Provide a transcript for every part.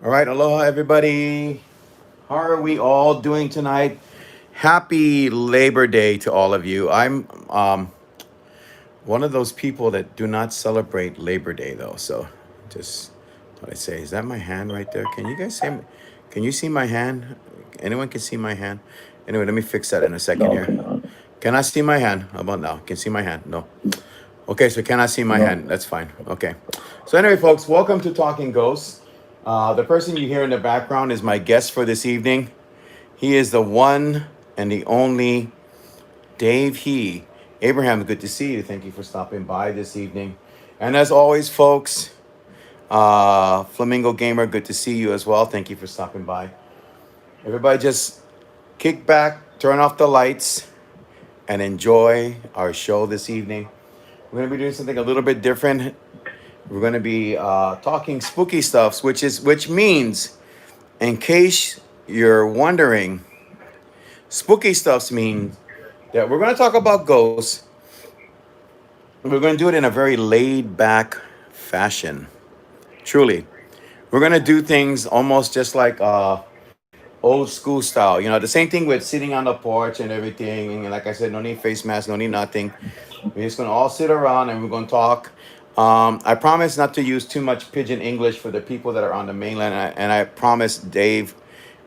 All right, aloha everybody. How are we all doing tonight? Happy Labor Day to all of you. I'm one of those people that do not celebrate Labor Day though. So just what I say, is that my hand right there? Can you guys see? Can you see my hand? Anyone can see my hand? Anyway, let me fix that in a second No, here. cannot. Can I see my hand? How about now? Can see my hand? No. Okay, so can I see my No. hand? That's fine. Okay. So anyway, folks, welcome to Talking Ghosts. The person you hear in the background is my guest for this evening. He is the one and the only Dave He. Abraham, good to see you. Thank you for stopping by this evening. And as always, folks, Flamingo Gamer, good to see you as well. Thank you for stopping by. Everybody just kick back, turn off the lights, and enjoy our show this evening. We're going to be doing something a little bit different. We're going to be talking spooky stuffs, which means, in case you're wondering, spooky stuffs means that we're going to talk about ghosts. We're going to do it in a very laid back fashion. Truly, we're going to do things almost just like old school style. You know, the same thing with sitting on the porch and everything. And like I said, no need face mask, no need nothing. We're just gonna all sit around and we're gonna talk. I promise not to use too much pidgin English for the people that are on the mainland, and I promise Dave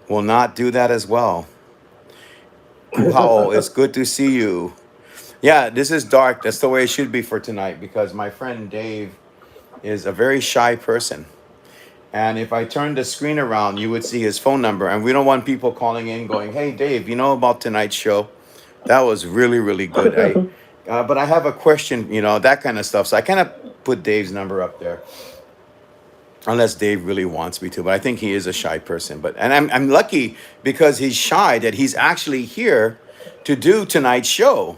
will not do that as well. Kuhao, it's good to see you. Yeah, this is dark. That's the way it should be for tonight because my friend Dave is a very shy person. And if I turn the screen around, you would see his phone number. And we don't want people calling in going, "Hey, Dave, you know about tonight's show? That was really, really good. But I have a question, that kind of stuff. So I kind of put Dave's number up there, unless Dave really wants me to. But I think he is a shy person. And I'm lucky because he's shy that he's actually here to do tonight's show.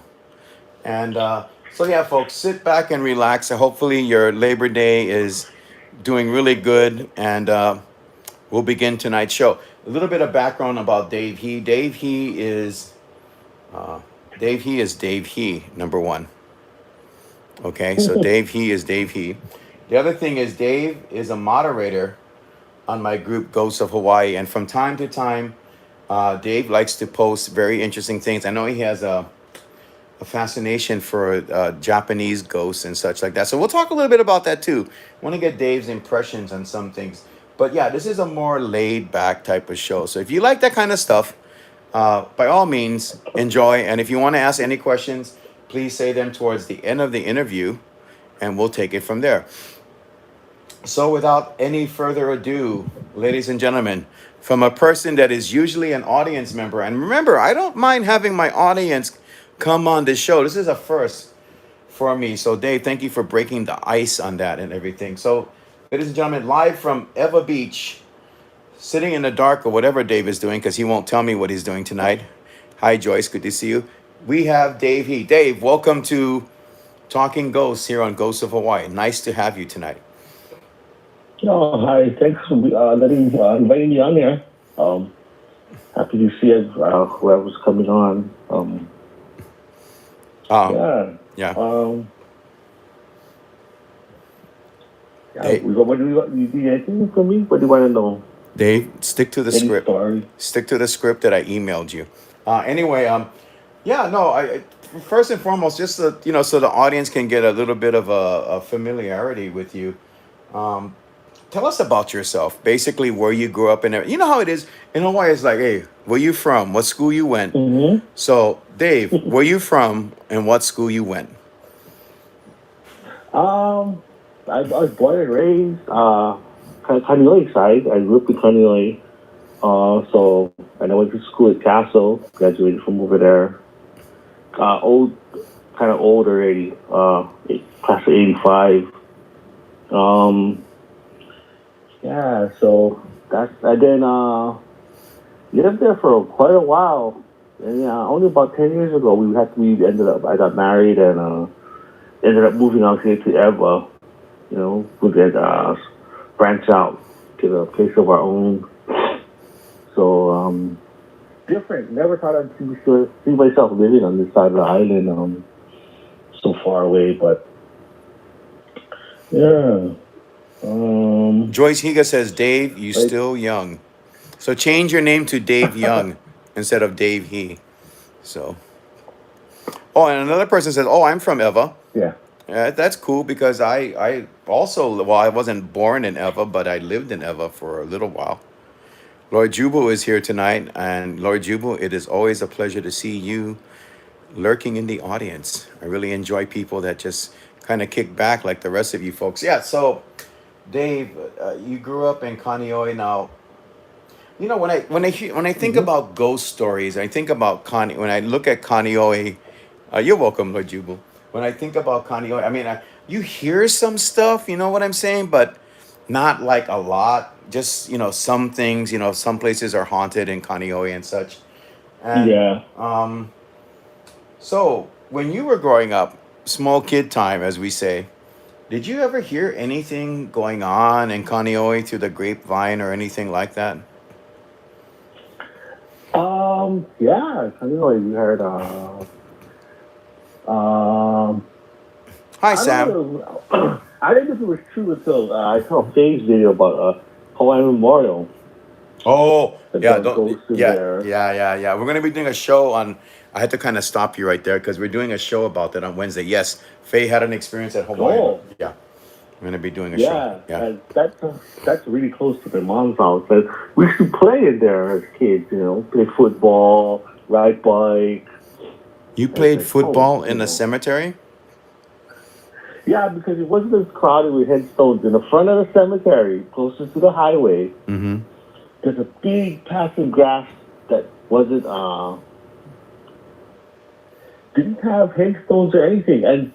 And so yeah, folks, sit back and relax. Hopefully your Labor Day is doing really good, and we'll begin tonight's show. A little bit of background about Dave He. Dave He is Dave He, number one. Okay, so Dave He is Dave He. The other thing is Dave is a moderator on my group Ghosts of Hawaii, and from time to time, Dave likes to post very interesting things. I know he has a fascination for Japanese ghosts and such like that. So we'll talk a little bit about that too. I want to get Dave's impressions on some things. But yeah, this is a more laid back type of show. So if you like that kind of stuff, by all means, enjoy. And if you want to ask any questions, please say them towards the end of the interview and we'll take it from there. So without any further ado, ladies and gentlemen, from a person that is usually an audience member, and remember, I don't mind having my audience come on this show. This is a first for me. So Dave, thank you for breaking the ice on that and everything. So, ladies and gentlemen, live from Eva Beach, sitting in the dark or whatever Dave is doing, because he won't tell me what he's doing tonight. Hi, Joyce. Good to see you. We have Dave He. Dave, welcome to Talking Ghosts here on Ghosts of Hawaii. Nice to have you tonight. Oh, hi. Thanks for inviting me on here. Um, Happy to see whoever's coming on. Oh, Yeah. yeah. Um, yeah. Dave, What do you need anything from me? What do you want to know? Dave, stick to the Any script. story? Stick to the script that I emailed you. Anyway, yeah, no, first and foremost, just so the audience can get a little bit of a familiarity with you. Um, Tell us about yourself. Basically, where you grew up and you know how it is in Hawaii. It's like, hey, where you from? What school you went? Mm-hmm. So, Dave, where you from and what school you went? um, I was born and raised Kaneohe side. I grew up in Kaneohe. So and I went to school at Castle. Graduated from over there. Old, kind of old already. Class of '85. Um, yeah. So that's and then lived there for quite a while. And yeah, only about 10 years ago we ended up. I got married and ended up moving out here to Eva. We get branch out to the place of our own. So different. Never thought I'd see myself living on this side of the island. So far away, but yeah. Joyce Higa says, Dave, you Like, still young. So change your name to Dave Young instead of Dave He. So, oh, and another person says, oh, I'm from Eva. yeah. That's cool because I also, well, I wasn't born in Eva, but I lived in Eva for a little while. Lord Jubal is here tonight. And Lord Jubal, it is always a pleasure to see you lurking in the audience. I really enjoy people that just kind of kick back like the rest of you folks. Yeah, so Dave, you grew up in Kaneohe. Now, you know when I think Mm-hmm. about ghost stories, I think about Kane. When I look at Kaneohe, you're welcome, Lord Jubal. When I think about Kaneohe, I mean, you hear some stuff, you know what I'm saying, but not like a lot. Just some things. Some places are haunted in Kaneohe and such. And Yeah. so when you were growing up, small kid time, as we say, did you ever hear anything going on in Kaneohe through the grapevine or anything like that? Yeah. I know you heard. Um, Hi, I don't Sam. know. I think this was true until I saw a Faye's video about Hawaii Memorial. Oh, That yeah, there are don't ghosts in yeah, there. yeah, yeah, yeah. We're gonna be doing a show on. I had to kind of stop you right there because we're doing a show about that on Wednesday. Yes, Faye had an experience at Hawaii. Oh, Yeah, we're gonna be doing a show. yeah. Yeah, And that's really close to my mom's house. And we used to play in there as kids. Play football, ride bike. you And it's played like, oh, football in the cemetery. yeah, because it wasn't as crowded with headstones in the front of the cemetery, closest to the highway. Mm-hmm. There's a big patch of grass that wasn't didn't have headstones or anything, and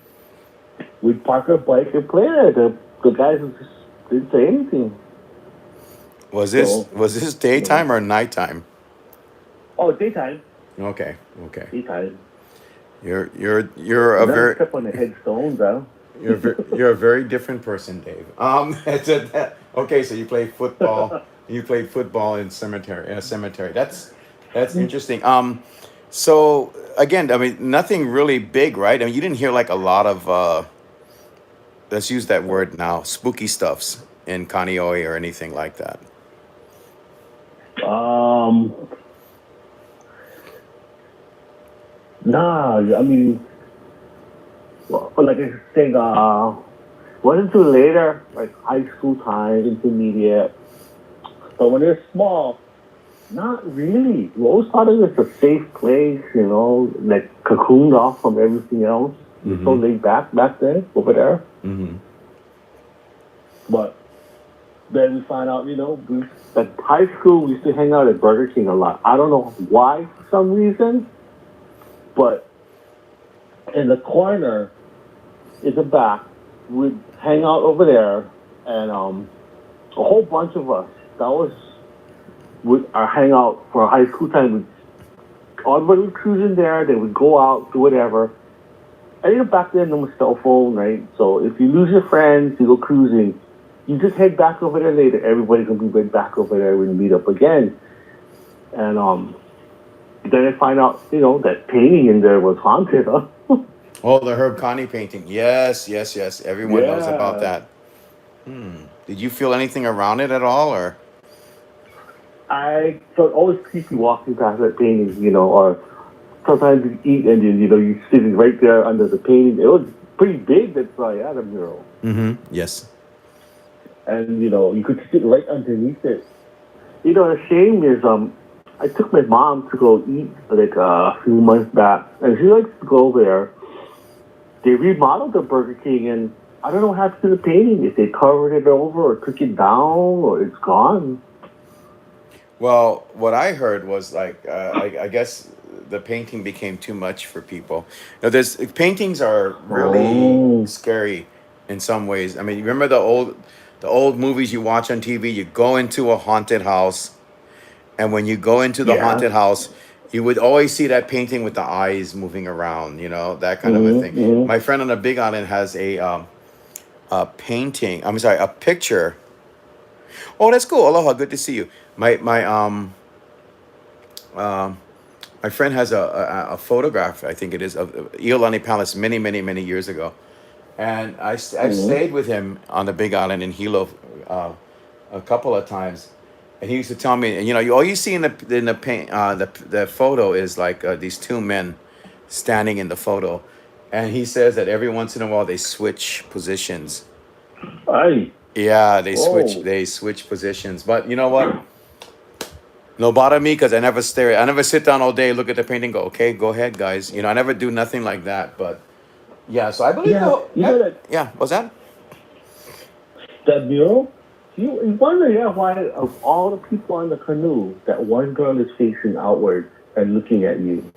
we'd park our bike and play there. The guys just didn't say anything. Was this So was this you know, daytime or nighttime? oh, daytime, Okay, okay. daytime. You're We a never very step on the headstones, huh? you're a very different person, Dave. Okay, so you play football. You played football in a cemetery. That's interesting. So again, I mean, nothing really big, right? I mean, you didn't hear like a lot of let's use that word now, spooky stuffs in Kaneohe or anything like that. um, nah. I mean, well, like I was saying, wasn't too later, like high school time, intermediate. But when they're small, not really. We always thought it was a safe place, like cocooned off from everything else. We were so Mm-hmm. laid back then over there. Mm-hmm. But then we find out, at high school we used to hang out at Burger King a lot. I don't know why for some reason, but in the corner in the back, we'd hang out over there, and a whole bunch of us. That was would our hangout for high school time. Everybody would cruise in there. They would go out, do whatever. And back then, no cell phone, right? So if you lose your friends, you go cruising. You just head back over there later. Everybody's gonna be right back over there when you meet up again. And then I find out, that painting in there was haunted. Huh? Oh, the Herb Connie painting. Yes, yes, yes. Everyone knows about Yeah. that. Did you feel anything around it at all, or? I felt always creepy walking past that painting, or sometimes you eat and then, you're sitting right there under the painting. It was pretty big, that's why I had a mural. Mm-hmm. Yes. And, you could sit right underneath it. The shame is, I took my mom to go eat like a few months back, and she likes to go there. They remodeled the Burger King, and I don't know what happened to the painting. If they covered it over or took it down, or it's gone. Well, what I heard was like I guess the painting became too much for people. There's paintings are really Oh, scary in some ways. I mean, you remember the old movies you watch on TV? You go into a haunted house, and when you go into the yeah. haunted house, you would always see that painting with the eyes moving around. That kind of a thing. Mm-hmm. My friend on the Big Island has a painting. I'm sorry, a picture. Oh, that's cool. Aloha, good to see you. Um, my friend has a photograph, I think it is, of Iolani Palace many, many, many years ago. And I've Mm-hmm. stayed with him on the Big Island in Hilo uh, a couple of times, and he used to tell me, you know, all you see in the paint, the photo is like these two men standing in the photo, and he says that every once in a while they switch positions. Aye. Yeah, Oh. they switch positions. But you know what? No bother me because I never stare. I never sit down all day, look at the painting, go, okay, go ahead, guys. You know, I never do nothing like that. But yeah, so I believe Yeah, the you know that yeah, what's that? that mural. You wonder, yeah, why of all the people on the canoe, that one girl is facing outward and looking at you.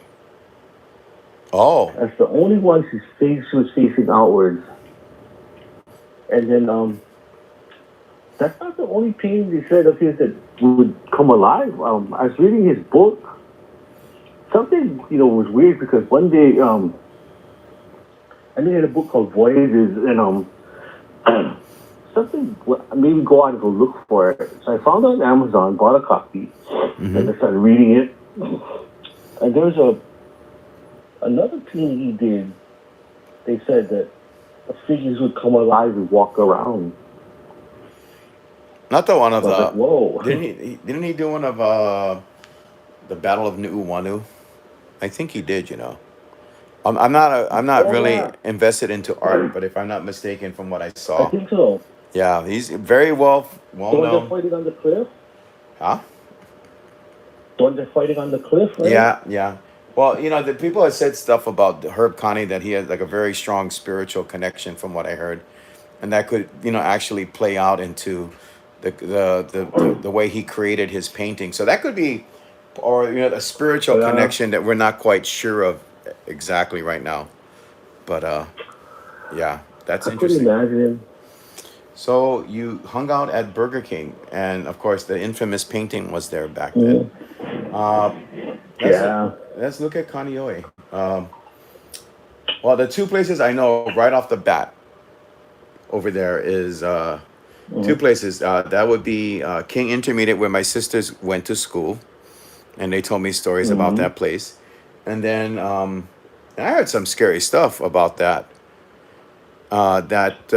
Oh, That's the only one whose face was facing outwards. And then that's not the only painting they said of his that would come alive. I was reading his book. Something was weird because one day I read a book called Voyages, and something made me go out and go look for it. So I found it on Amazon, bought a copy, mm-hmm. and I started reading it. And there's another painting he did. They said that the figures would come alive and walk around. Not the one of So I was like, the. whoa. Didn't he do one of the Battle of Nuuanu? I think he did. You know, I'm not Oh really yeah, invested into art, but if I'm not mistaken from what I I saw, think so. yeah, he's very well The one they're known. fighting on the cliff. Huh? The one they're fighting on the cliff, right? Yeah, yeah. Well, you know, the people have said stuff about Herb Connie that he has like a very strong spiritual connection, from what I heard, and that could, you know, actually play out into the way he created his painting. So that could be, or you know, a spiritual Yeah, connection that we're not quite sure of exactly right now. But yeah, that's I could interesting. imagine. So you hung out at Burger King, and of course, the infamous painting was there back then. Mm, Uh, let's yeah. let's look at Kaneohe. Well, the two places I know right off the bat over there is two Mm, places. That would be King Intermediate, where my sisters went to school, and they told me stories about mm, that place. And then I heard some scary stuff about that. That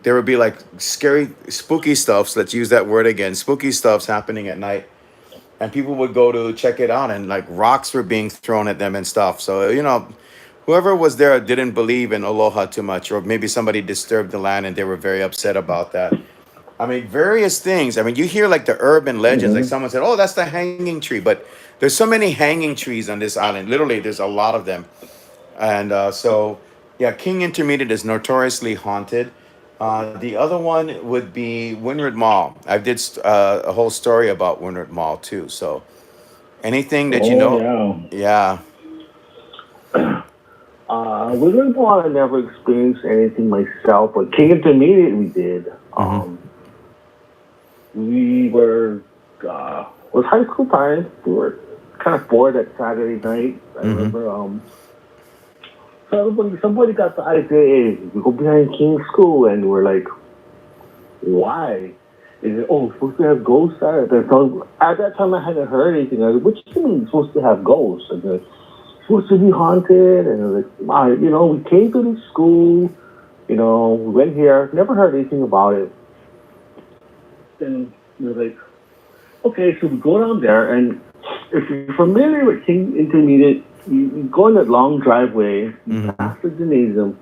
there would be like scary, spooky stuffs. Let's use that word again. Spooky stuffs happening at night, and people would go to check it out, and like rocks were being thrown at them and stuff. So you know, whoever was there didn't believe in aloha too much, or maybe somebody disturbed the land and they were very upset about that. I mean, various things. I mean, you hear like the urban legends, like mm. someone said, "Oh, that's the hanging tree," but there's so many hanging trees on this island. Literally, there's a lot of them, and so yeah, King Intermediate is notoriously haunted. The other one would be Windward Mall. I did a whole story about Windward Mall too. So anything that you Oh know, yeah. yeah. Wizard Ball, I never experienced anything myself, but King Intermediate we did. Hmm. We were it was high school time. We were kind of bored that Saturday night. I Hmm. remember somebody got the idea, hey, we go behind King's School, and we're like, why? Is it, oh, supposed to have ghosts at it? So at that time, I hadn't heard anything. I was like, what do you mean supposed to have ghosts? And they're supposed to be haunted. And I was like, we came to this school, we went here, never heard anything about it. Then we were like, okay, so we go down there, and if you're familiar with King Intermediate, you go on that long driveway, you Hmm. pass the gymnasium,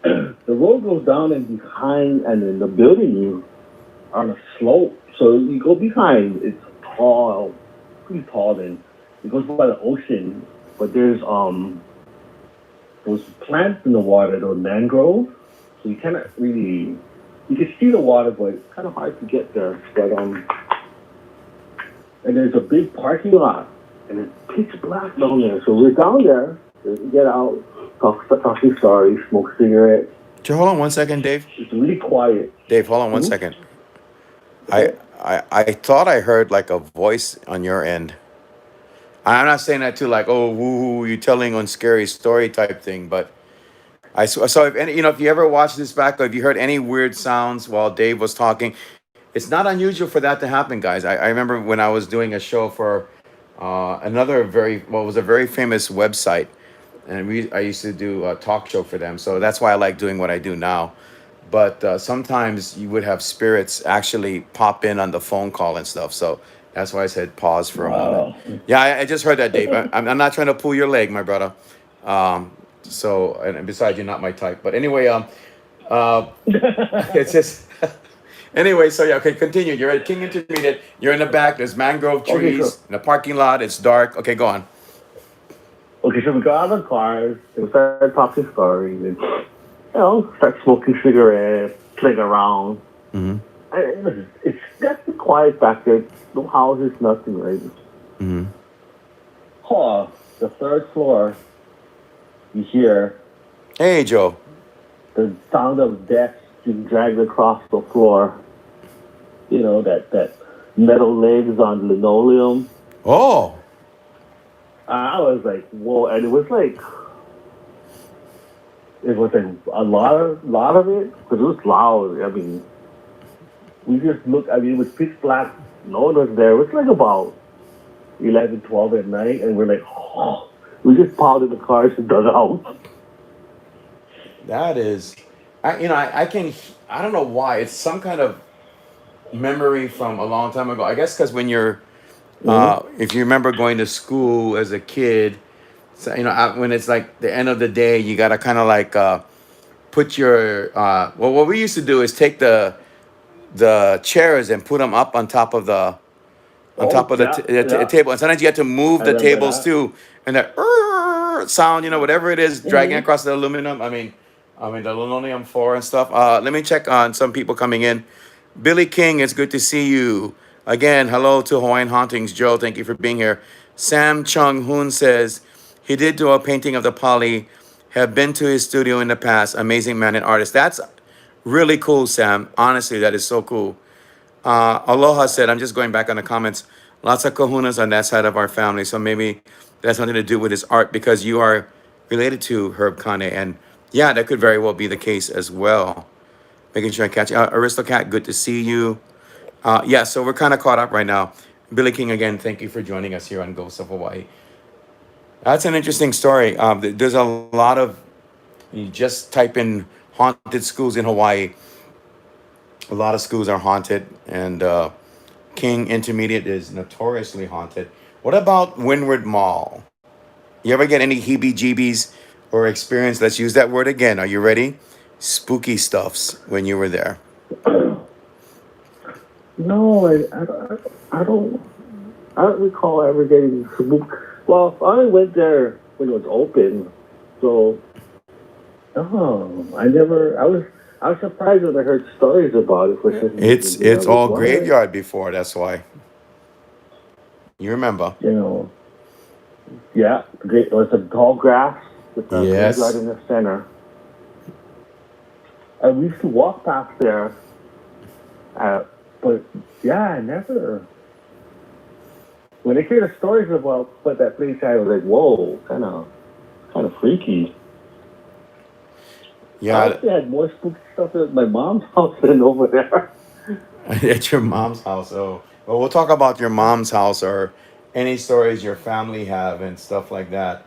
the road goes down and behind, and then the building you on a slope. So you go behind, it's tall, pretty tall, and it goes by the ocean. But there's those plants in the water, those mangroves. So you cannot really you can see the water, but it's kind of hard to get there. But and there's a big parking lot, and it's pitch black down there. So we're down there, we get out, start talking stories, smoke cigarettes. Hold on one second, Dave. It's really quiet. Dave, hold on one Hmm? second. I Okay. I thought I heard like a voice on your end. I'm not saying that too, like, oh, woo, you telling on scary story type thing, but so if any, you know, if you ever watch this back, or if you heard any weird sounds while Dave was talking, it's not unusual for that to happen, guys. I remember when I was doing a show for another very, well, it was a very famous website, and I used to do a talk show for them. So that's why I like doing what I do now. But sometimes you would have spirits actually pop in on the phone call and stuff. So that's why I said pause for a moment. Wow. Yeah, I just heard that, Dave. I'm not trying to pull your leg, my brother. So, and besides, you're not my type. But anyway, uh, it's just anyway. So yeah, okay, continue. You're at King Intermediate. You're in the back. There's mangrove Okay, trees so in the parking lot. It's dark. Okay, go on. we got out of the cars and we started talking stories and start smoking cigarettes, playing around. Mm-hmm. It's just quiet back there. No houses, nothing, right? Mm-hmm. Oh, the third floor, you hear Hey, Joe. the sound of desks being dragged across the floor. That metal legs on linoleum. Oh, I was like, whoa, and it was like a lot of it because it was loud. I mean, we just looked. I mean, it was pitch black. No one was there. It was like about 11, 12 at night, and we're like, oh, we just piled in the cars and dug out. that is, I can, I don't know why. It's some kind of memory from a long time ago. I guess because when you're, Mm-hmm. if you remember going to school as a kid, so, when it's like the end of the day, you gotta kind of like put your, well, what we used to do is take the chairs and put them up on top Oh of yeah, the yeah. table. And sometimes you had to move I the remember tables that. too, and that sound, whatever it is, dragging Mm-hmm. across the aluminum. I mean the linoleum floor and stuff. Let me check on some people coming in. Billy King, it's good to see you again. Hello to Hawaiian Hauntings, Joe. Thank you for being here. Sam Chung Hoon says he did do a painting of the Poly. Have been to his studio in the past. Amazing man and artist. That's really cool, Sam. Honestly, that is so cool. Aloha said, I'm just going back on the comments. Lots of kahunas on that side of our family. So maybe that's something to do with his art because you are related to Herb Kane. And yeah, that could very well be the case as well. Making sure I catch you. Aristocat, good to see you. Yeah, so we're kind of caught up right now. Billy King, again, thank you for joining us here on Ghosts of Hawaii. That's an interesting story. There's a lot of, you just type in haunted schools in Hawaii. A lot of schools are haunted, and King Intermediate is notoriously haunted. What about Windward Mall? You ever get any heebie jeebies or experience? Let's use that word again. Are you ready? Spooky stuffs when you were there. No, I don't recall ever getting spooked. Well, I only went there when it was open, so I never. I was surprised when I heard stories about it for some It's reason. I it's was like, all what? graveyard before. That's why you remember. You know, yeah, it was a tall grass with a graveyard Yes. in the center. And we used to walk past there, but yeah, I never. When I hear the stories about what that place had, I was like, whoa, kind of freaky. I Yeah, actually had more spooky stuff at my mom's house than over there. at your mom's house. Oh, well, we'll talk about your mom's house or any stories your family have and stuff like that.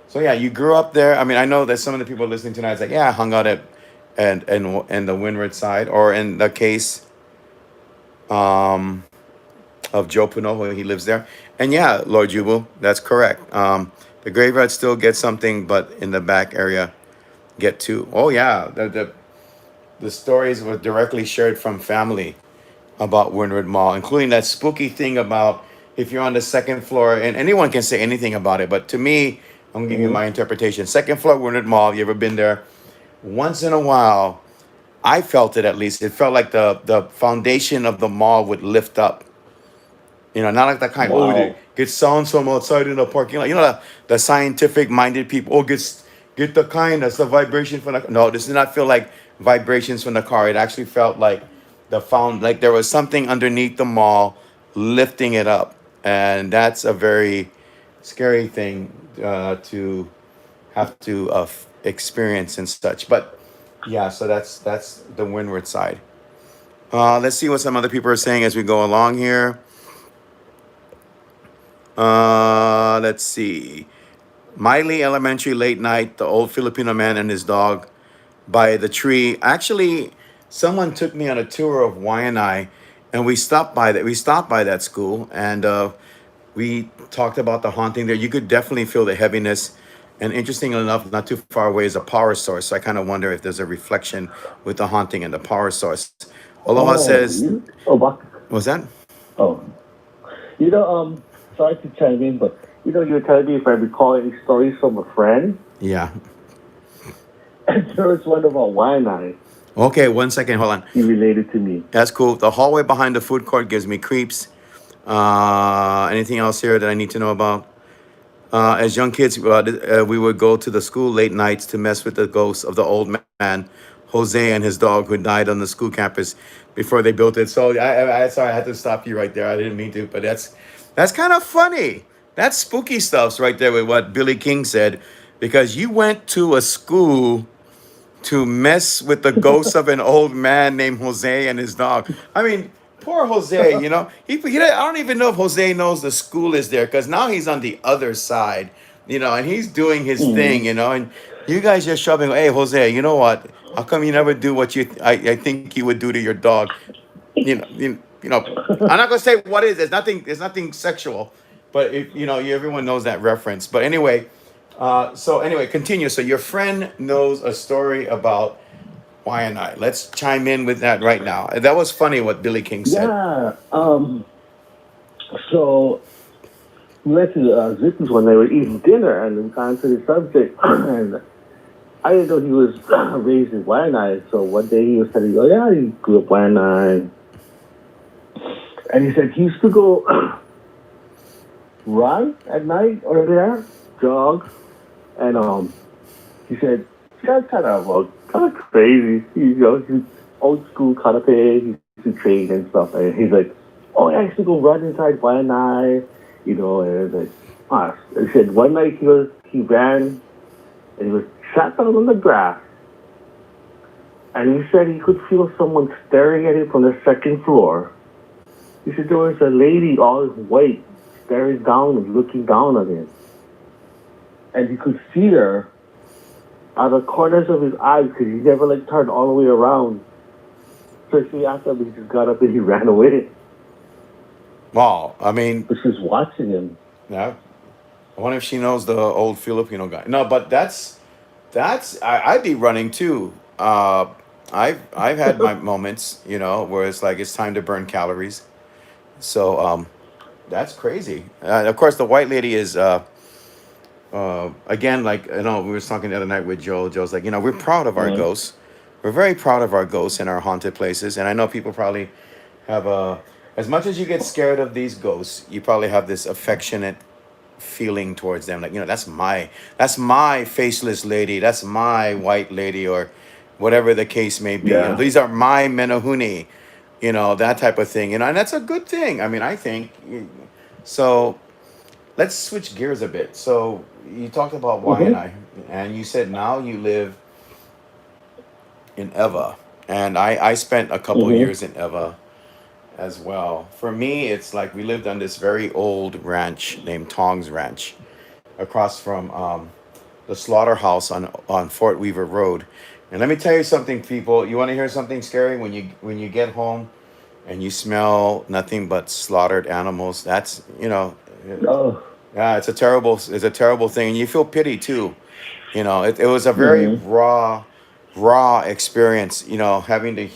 So yeah, you grew up there. I mean, I know that some of the people listening tonight is like, yeah, I hung out at and the Windward side, or in the case um, of Joe Pinoho, he lives there. And yeah, Lord Jubal, that's correct. The graveyard still gets something, but in the back area, get two. Oh yeah, the stories were directly shared from family about Windward Mall, including that spooky thing about if you're on the second floor, and anyone can say anything about it, but to me, I'm gonna give you Hmm. my interpretation. Second floor, Windward Mall. You ever been there? Once in a while, I felt it at least. It felt like the foundation of the mall would lift up. Not like that kind. Oh, it Wow. gets sound from outside in the parking lot. The scientific minded people. Oh, get the kind that's the vibration from the. No, this did not feel like vibrations from the car. It actually felt like like there was something underneath the mall lifting it up, and that's a very scary thing to have to experience and such. But yeah, so that's the windward side. Let's see what some other people are saying as we go along here. Let's see. Miley Elementary late night, the old Filipino man and his dog by the tree. Actually, someone took me on a tour of Waianae, and we stopped by that school, and we talked about the haunting there. You could definitely feel the heaviness. And interesting enough, not too far away is a power source. So I kind of wonder if there's a reflection with the haunting and the power source. Aloha Oh, says, was that? oh, you know, sorry to chime in, but you were telling me if I recall any stories from a friend, Yeah. and there was one about Waianae. Okay, 1 second. Hold on. He related to me. That's cool. The hallway behind the food court gives me creeps. Anything else here that I need to know about? As young kids, we would go to the school late nights to mess with the ghosts of the old man, Jose, and his dog who died on the school campus before they built it. So sorry, I had to stop you right there. I didn't mean to, but that's kind of funny. That's spooky stuffs right there with what Billy King said, because you went to a school to mess with the ghost of an old man named Jose and his dog. I mean, poor Jose, I don't even know if Jose knows the school is there because now he's on the other side, and he's doing his thing, Mm. and you guys just shoving, hey, Jose, you know what? How come you never do what I think you would do to your dog? I'm not gonna say what is. There's nothing sexual, but everyone knows that reference. But anyway, continue. So your friend knows a story about Waianae. Let's chime in with that right now. That was funny what Billy King said. Yeah. So we went to Zippi's when they were eating dinner, and we got into the subject, and I didn't know he was raised in Waianae. So one day he was telling me, "Oh yeah, he grew up Waianae," and he said he used to go run at night over there, jog, and he said he got kind of crazy. He's old school kind of pig. He used to train and stuff, and he's like, "Oh yeah, I used to go run inside Waianae," and it's like, ah. He said one night he ran and he was sat down on the grass, and he said he could feel someone staring at him from the second floor. He said there was a lady all in white staring down and looking down at him, and he could see her out of the corners of his eyes because he never turned all the way around. So she asked him, he just got up and he ran away. Wow. I mean, But she's watching him. yeah. I wonder if she knows the old Filipino guy. No, but I'd be running too. I've had my moments, where it's like it's time to burn calories. So that's crazy. Of course, the white lady is again, like we were talking the other night with Joel. Joel's like, we're proud of our Uh, ghosts. We're very proud of our ghosts and our haunted places. And I know people probably have as much as you get scared of these ghosts, you probably have this affectionate feeling towards them. Like, that's my faceless lady. That's my white lady, or whatever the case may be. yeah. These are my menahuni, that type of thing. And that's a good thing. I mean, I think so. Let's switch gears a bit. So you talked about Mm-hmm. Waianae, and you said now you live in Eva, and I spent a couple Mm-hmm. years in Eva as well. For me, it's like we lived on this very old ranch named Tong's Ranch, across from the slaughterhouse on Fort Weaver Road. And let me tell you something, people. You want to hear something scary? When you get home and you smell nothing but slaughtered animals, that's Oh. yeah, it's a terrible thing, and you feel pity too. It was a very Mm-hmm. raw experience. Having to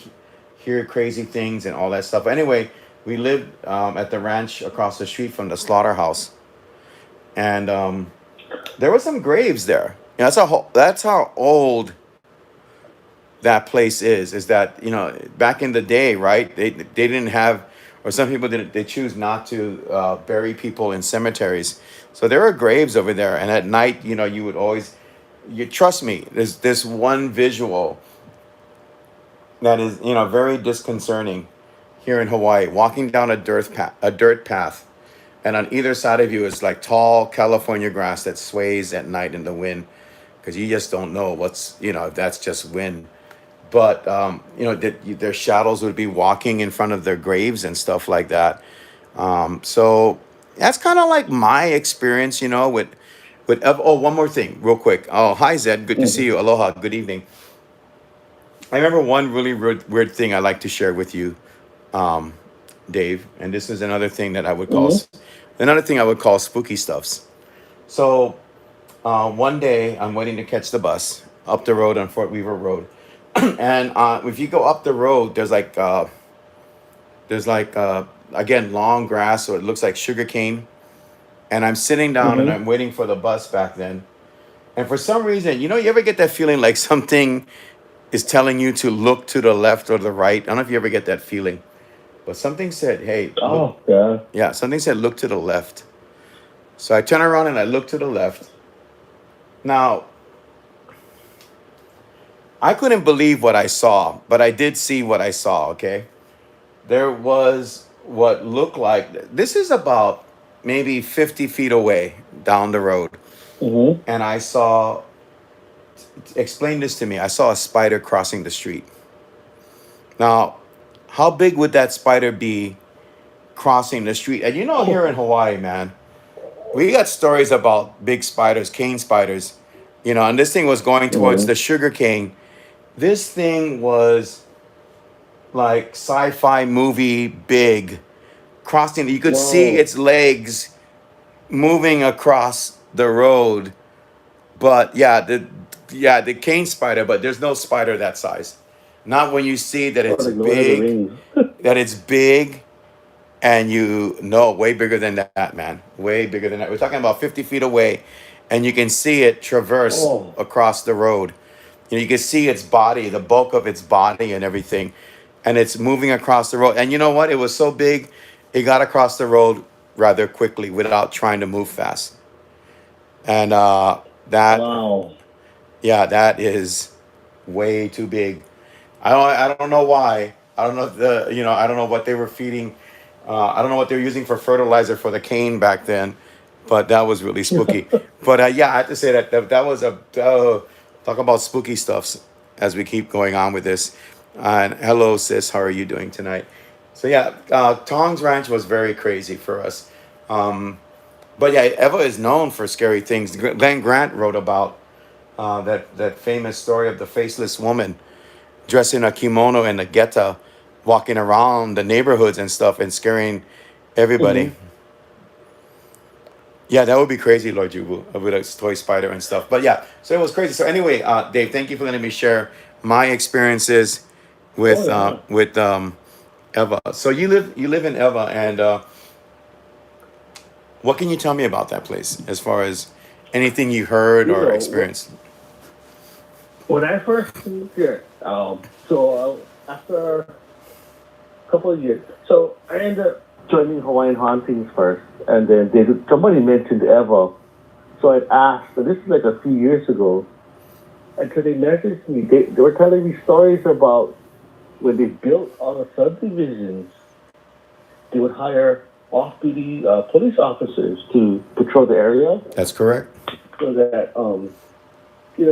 hear crazy things and all that stuff. Anyway, we lived at the ranch across the street from the slaughterhouse, and there were some graves there. That's how old that place is. Is that back in the day, right? They didn't have, or some people didn't. They choose not to bury people in cemeteries. So there are graves over there, and at night, you would always. You trust me. There's this one visual that is very disconcerting here in Hawaii. Walking down a dirt path, and on either side of you is like tall California grass that sways at night in the wind, because you just don't know if that's just wind. But their shadows would be walking in front of their graves and stuff like that. So that's kind of like my experience, with But one more thing, real quick. Oh, hi Zed, good to see Mm-hmm. you. Aloha, good evening. I remember one really weird thing I like to share with you, um, Dave, and this is another thing that I would call Mm-hmm. another thing I would call spooky stuffs. So one day I'm waiting to catch the bus up the road on Fort Weaver Road, and if you go up the road, there's like again long grass, so it looks like sugar cane. And I'm sitting down and Mm-hmm. I'm waiting for the bus back then. And for some reason, you ever get that feeling like something is telling you to look to the left or the right? I don't know if you ever get that feeling, but something said, "Hey, look." Oh, yeah. Yeah, something said, "Look to the left." So I turn around and I look to the left. Now, I couldn't believe what I saw, but I did see what I saw, okay? There was what looked like this is about maybe 50 feet away down the road. Mm-hmm. And I saw, explain this to me. I saw a spider crossing the street. Now, how big would that spider be crossing the street? And here in Oh. Hawaii, man, we got stories about big spiders, cane spiders, and this thing was going towards Mm-hmm. the sugar cane. This thing was like sci-fi movie big, crossing. You could see Whoa. its legs moving across the road. But the cane spider, but there's no spider that size. Not when you see that Oh, it's like Lord of the big, Rings. and you know way bigger than that, man. Way bigger than that. We're talking about 50 feet away, and you can see it traverse Oh. across the road. You can see its body, the bulk of its body and everything, and it's moving across the road. And you know what? It was so big, it got across the road rather quickly without trying to move fast. And that, Wow. yeah, that is way too big. I don't know why. I don't know I don't know what they were feeding. I don't know what they were using for fertilizer for the cane back then, but that was really spooky. But yeah, I have to say that was talk about spooky stuffs as we keep going on with this. And hello, sis, how are you doing tonight? So yeah, Tong's Ranch was very crazy for us. But yeah, Eva is known for scary things. Glenn Grant wrote about that famous story of the faceless woman dressed in a kimono and a geta, walking around the neighborhoods and stuff and scaring everybody. Mm-hmm. Yeah, that would be crazy, Lord Jubu, with a toy spider and stuff. But yeah, so it was crazy. So anyway, Dave, thank you for letting me share my experiences Oh, with yeah. Eva. So you live in Eva, and what can you tell me about that place as far as anything you heard You or know, experienced? when I first moved here, after a couple of years, so I ended up joining Hawaiian Hauntings first, and then somebody mentioned Eva. So I asked, and this is like a few years ago, and so they messaged me. They were telling me stories about when they built all the subdivisions, they would hire off-duty police officers to patrol the area That's correct. so that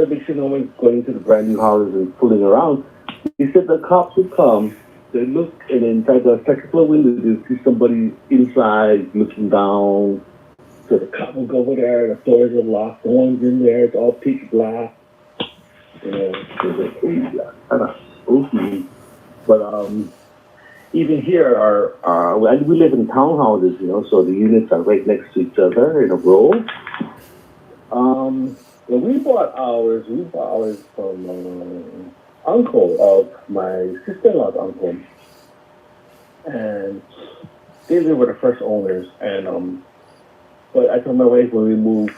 make sure no one's going to the brand new houses and fooling around. He said the cops would come, they look, and inside the second floor window, they see somebody inside looking down. So the cop would go over there, the doors are locked, no one's in there, it's all pitch black. It's like, ooh, kind of spooky. But even here, we live in townhouses, so the units are right next to each other in a row. When we bought ours from uncle of my sister-in-law's uncle, and they were the first owners. And but I told my wife when we moved,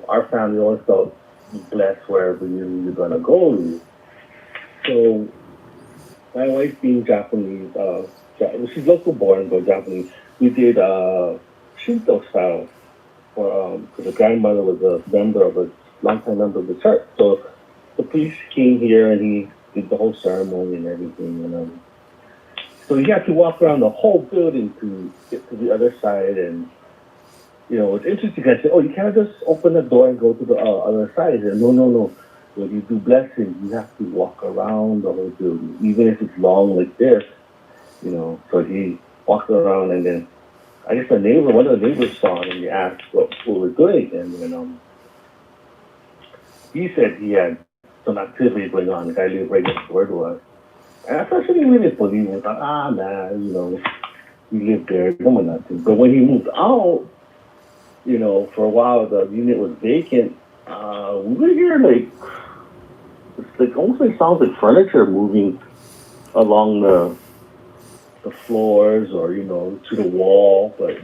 our family always felt blessed wherever we were gonna go. So my wife being Japanese, she's local born but Japanese. We did Shinto style because the grandmother was a longtime member of the church. So the priest came here and he did the whole ceremony and everything. And so he had to walk around the whole building to get to the other side. And it's interesting. I said, "Oh, you can't just open the door and go to the other side." He said, "No, no, no. When you do blessings, you have to walk around the whole building, even if it's long like this." So he walked around, and then I guess one of the neighbors saw it, and he asked what we were doing, and he said he had some activity going on. The guy lived right next door to us. And at first, I didn't really believe him. I thought, nah, he lived there, no one nothing. But when he moved out, for a while the unit was vacant. We would hear like it's like almost like sounds like furniture moving along the floors or to the wall. But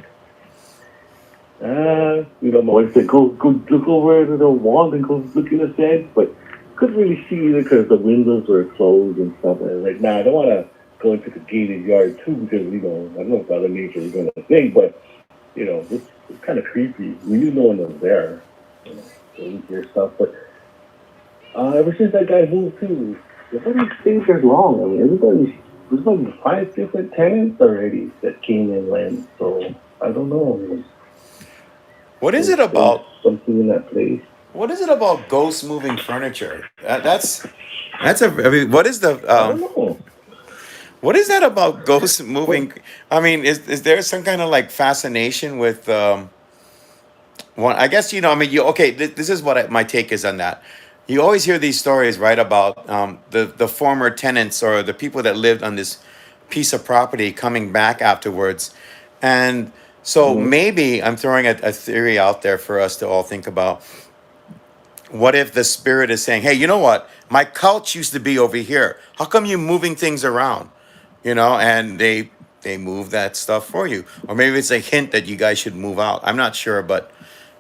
my wife said go look over to the wall and go look in the fence, but couldn't really see either because the windows were closed and stuff. And I was like, nah, I don't want to go into the gated yard too because I don't know what the other nature is going to think, but it's kind of creepy. We knew no one was there. So we hear stuff, but ever since that guy moved too, nobody stays there long. I mean, there's like 5 different tenants already that came and went. So I don't know. What is it There's about? something in that place. What is it about ghosts moving furniture? That's a. I mean, what is the I don't know. what is that about ghosts But moving? I mean, is there some kind of like fascination with one? I guess I mean, you okay? This is what my take is on that. You always hear these stories, right, about the former tenants or the people that lived on this piece of property coming back afterwards, and so mhm. maybe I'm throwing a theory out there for us to all think about. What if the spirit is saying, "Hey, you know what? My couch used to be over here. How come you moving things around?" And they move that stuff for you, or maybe it's a hint that you guys should move out. I'm not sure, but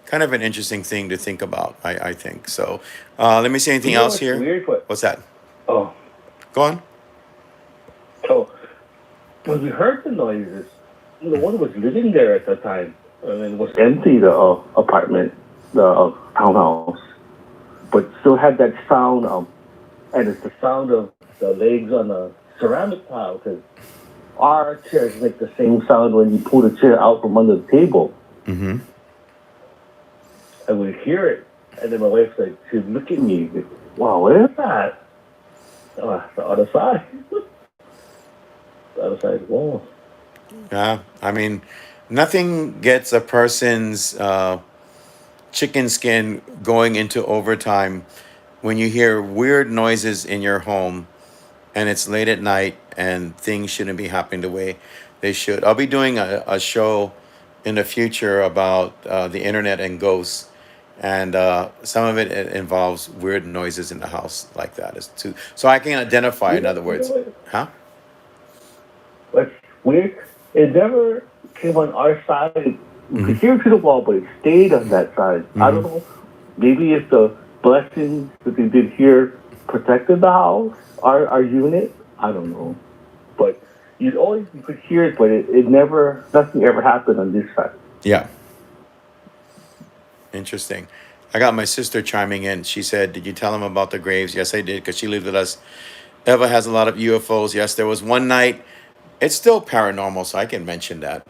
kind of an interesting thing to think about. I think so. Let me see anything You know else what's here. weird? What? What's that? Oh, Go on. so when we heard the noises, no one was living there at the time. I mean, it was empty, the apartment, the townhouse, but still had that sound. And it's the sound of the legs on the ceramic tile because our chairs make the same sound when you pull the chair out from under the table, Mm-hmm. and we hear it. And then my wife's like, she'd look at me, like, wow, what is that? Oh, the other side. The other side wall. Yeah. I mean, nothing gets a person's chicken skin going into overtime when you hear weird noises in your home and it's late at night and things shouldn't be happening the way they should. I'll be doing a show in the future about the internet and ghosts. And some of it involves weird noises in the house like that as too. So I can identify, in other You know words, what? huh? What's weird? It never came on our side. We could Mm-hmm. hear it to the wall, but it stayed on that side. I Mm-hmm. don't know. Maybe if the blessings that they did here protected the house, our unit. I don't know. But you could hear it, but it never, nothing ever happened on this side. Yeah, interesting. I got my sister chiming in. She said, "Did you tell him about the graves?" Yes, I did, because she lived with us. Eva has a lot of UFOs. Yes, there was one night. It's still paranormal, so I can mention that.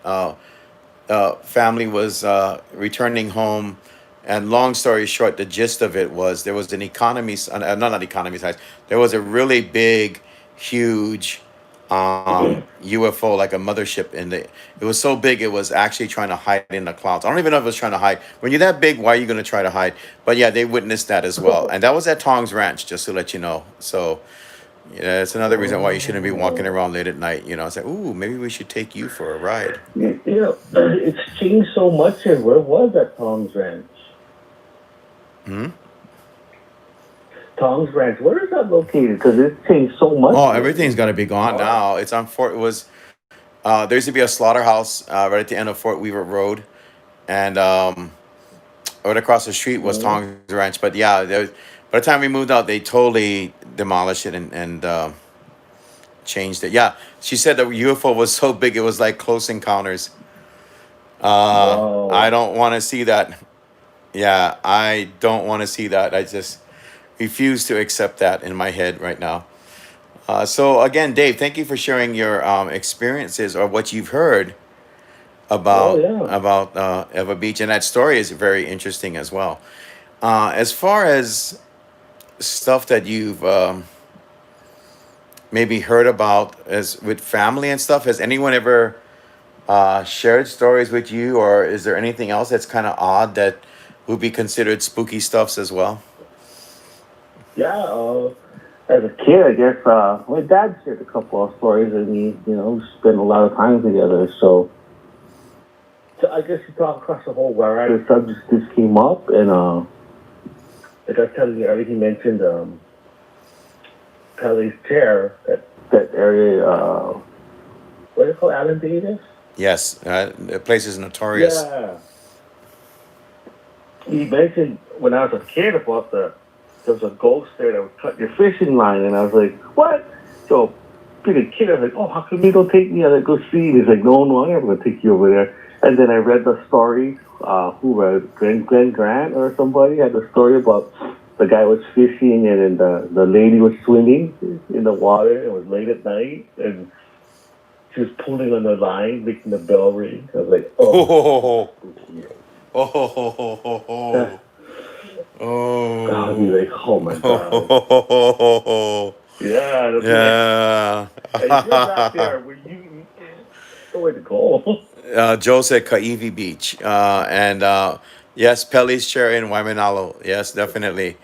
Family was returning home, and long story short, the gist of it was there was an economy, not economy size. There was a really big, huge UFO, like a mothership in the. It was so big, it was actually trying to hide in the clouds. I don't even know if it was trying to hide. When you're that big, why are you going to try to hide? But yeah, they witnessed that as well, and that was at Tong's Ranch, just to let you know. So yeah, it's another reason why you shouldn't be walking Oh. around late at night. It's like, ooh, maybe we should take you for a ride. It's changed so much here. Where was that Tom's Ranch? Hmm? Tom's Ranch. Where is that located? Because it's changed so much Oh, lately. everything's gonna be gone Uh, now. It's on Fort. It was. There used to be a slaughterhouse right at the end of Fort Weaver Road, and right across the street was mhm. Tong's Ranch. But yeah, by the time we moved out, they totally demolished it and changed it. Yeah, she said the UFO was so big it was like Close Encounters. I Wow. don't want to see that. Yeah, I don't want to see that. I just refuse to accept that in my head right now. So again, Dave, thank you for sharing your experiences or what you've heard Oh, about yeah. Eva Beach, and that story is very interesting as well. As far as stuff that you've maybe heard about as with family and stuff, has anyone ever shared stories with you, or is there anything else that's kind of odd that would be considered spooky stuffs as well? Yeah, as a kid, I guess my dad shared a couple of stories, and we spent a lot of time together. So I guess you talk across the whole variety of subjects. This came up, and like I was telling you, everything mentioned Pelly's chair, that area. What do you call Alan Davis? Yes, the place is notorious. Yeah, he mentioned when I was a kid about there was a ghost there that would cut your fishing line, and I was like, what? So being a kid, I was like, oh, how come you don't take me? I like, go see. And he's like, no, I'm never gonna take you over there. And then I read the story. Who read Glenn Grant or somebody had the story about the guy was fishing and then the lady was swimming in the water. It was late at night and she was pulling on the line, making the bell ring. I was like, oh, this is Oh, spooky. oh, oh, oh, oh, I'll be like, oh my god. oh, Yeah, that's like, yeah. and you're back there where you nowhere to go. Joe said Kaivi Beach. And yes, Pelly's chair in Waimanalo. Yes, definitely.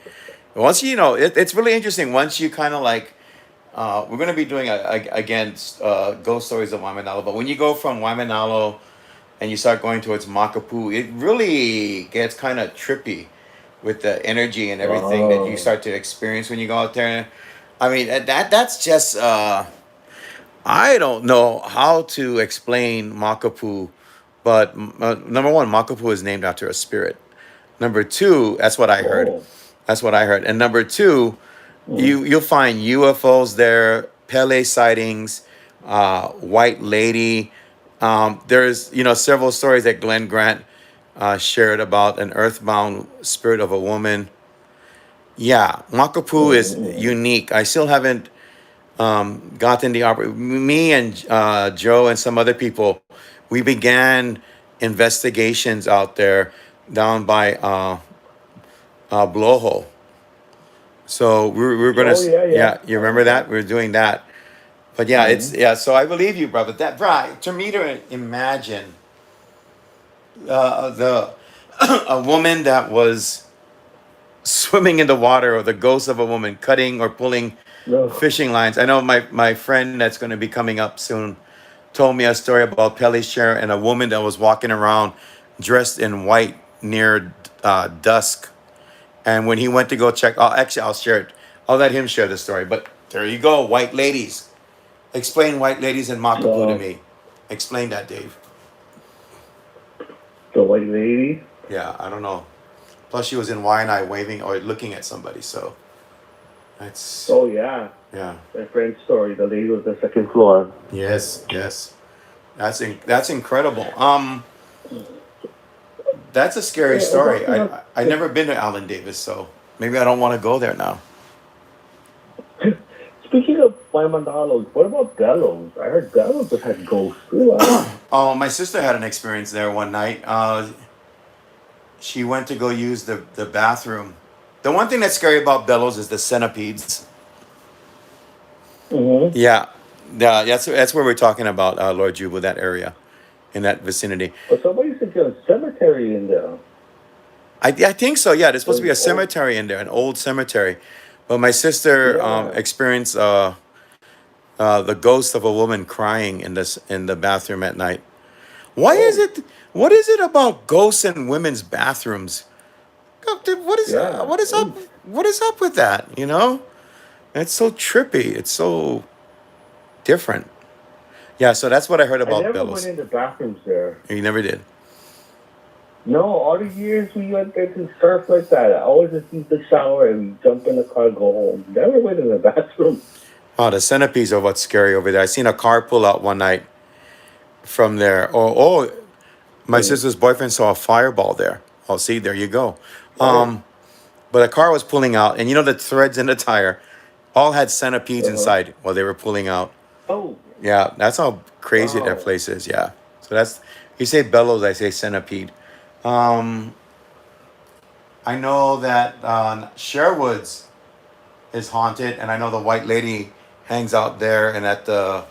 Once it's really interesting. Once you kind of like, we're going to be doing again ghost stories of Waimanalo. But when you go from Waimanalo and you start going towards Makapu, it really gets kind of trippy with the energy and everything that you Oh, start to experience when you go out there. I mean, that's just I don't know how to explain Makapu, but number one, Makapu is named after a spirit. Number two, that's what I heard. oh, That's what I heard. And number two, mm, you'll find UFOs there, Pele sightings, White Lady. There's several stories that Glenn Grant shared about an earthbound spirit of a woman. Yeah, Makapu is mm. unique. I still haven't gotten the opportunity. Me and Joe and some other people, we began investigations out there down by Bloho. So we're gonna, Oh yeah, yeah. yeah, you I remember remember that? that. We're doing that. But yeah, it's Mm-hmm. yeah. So I believe you, brother. That right to me to imagine the a woman that was swimming in the water or the ghost of a woman cutting or pulling No. fishing lines. I know my friend that's going to be coming up soon told me a story about Pelly's chair and a woman that was walking around dressed in white near dusk. And when he went to go check, actually, I'll share it. I'll let him share the story. But there you go, white ladies. Explain white ladies in Makapu to Uh, me. Explain that, Dave. the white lady. Yeah, I don't know. Plus, she was in Waianae waving or looking at somebody. So that's, Oh yeah, yeah. my friend's story. The lady was the second floor. Yes, yes. That's incredible. That's a scary story. About I never been to Allen Davis, so maybe I don't want to go there now. speaking of Waimandalos, what about Delos? I heard Delos just had ghosts too. Huh? Oh, my sister had an experience there one night. She went to go use the bathroom. The one thing that's scary about Bellows is the centipedes. Mm-hmm. Yeah, that's where we're talking about Lord Juba, that area, in that vicinity. But somebody said there's a cemetery in there. I think so. Yeah, there's supposed to be There's a oh cemetery in there, an old cemetery. But my sister yeah. experienced the ghost of a woman crying in the bathroom at night. Why is Oh it? What is it about ghosts in women's bathrooms? What is yeah. what is up? What is up with that? It's so trippy. It's so different. Yeah, so that's what I heard I about never went Bellows. in the bathrooms there. You never did. No, all the years we went there to surf like that, I always just use the shower and we jump in the car, go home. Never went in the bathroom. Oh, the centipedes are what's scary over there. I seen a car pull out one night from there. Oh, my Mm. sister's boyfriend saw a fireball there. Oh, see, there you go. Oh, But a car was pulling out, and the threads in the tire all had centipedes uh-huh. inside while they were pulling out. Oh, Yeah, that's how crazy that wow. place is. Yeah. So that's you say bellows, I say centipede. Um, I know that Sherwood's is haunted, and I know the White Lady hangs out there and at the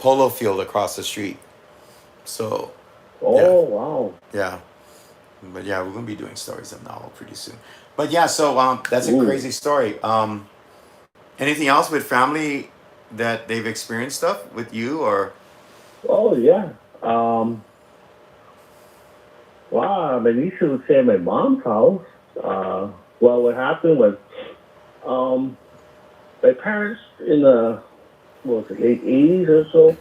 polo field across the street. So yeah, Oh, wow. yeah. But yeah, we're gonna be doing stories of novel pretty soon. But yeah, so that's a Ooh. crazy story. Anything else with family that they've experienced stuff with you or? Oh yeah. Wow. My niece would say at my mom's house. Well, what happened was, um, my parents in the what was it, late '80s or so,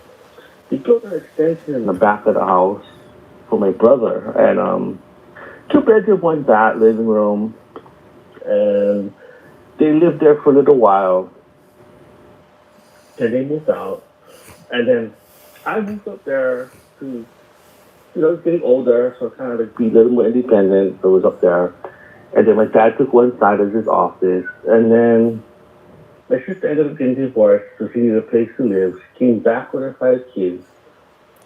they built an extension in the back of the house for my brother, and two bedroom, one bath, living room, and they lived there for a little while. Then they moved out, and then I moved up there to, I was getting older, so kind of like be a little more independent. So I was up there, and then my dad took one side as his office, and then my sister ended up getting divorced, so she needed a place to live. She came back with her 5 kids,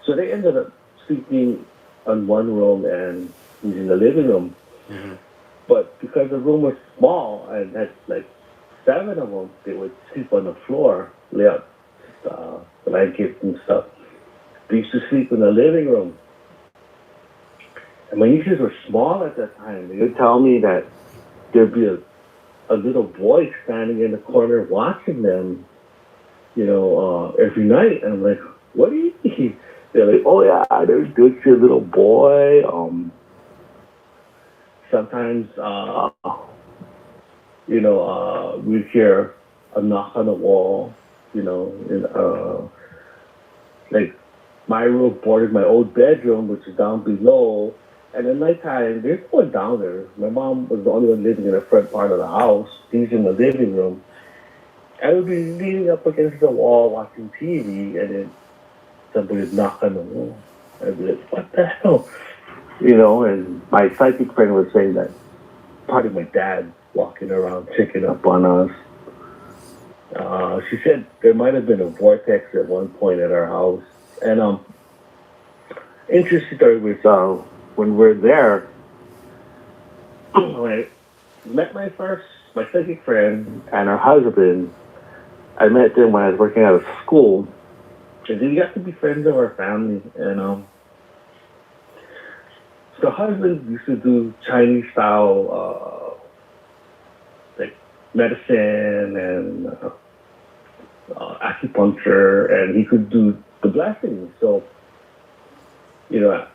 so they ended up sleeping on one room and using the living room. Hmm. But because the room was small and had like seven of them, they would sleep on the floor, lay out blankets and stuff. They used to sleep in the living room. And my nieces were small at that time. They would tell me that there'd be a little boy standing in the corner watching them, every night. And I'm like, what do you mean? They're like, oh yeah, there's your little boy. Sometimes, we'd hear a knock on the wall, like my room bordered my old bedroom, which is down below. And at nighttime, there's no one down there. My mom was the only one living in the front part of the house. She's in the living room. I would be leaning up against the wall watching TV, and then somebody would knock on the wall. I'd be like, what the hell? And my psychic friend was saying that probably my dad walking around checking up on us. She said there might have been a vortex at one point at our house. And interesting story was when we're there, when I met my psychic friend and her husband, I met them when I was working at a school. And they got to be friends of our family. And the husband used to do Chinese style, like medicine and acupuncture, and he could do the blessings. So, you know,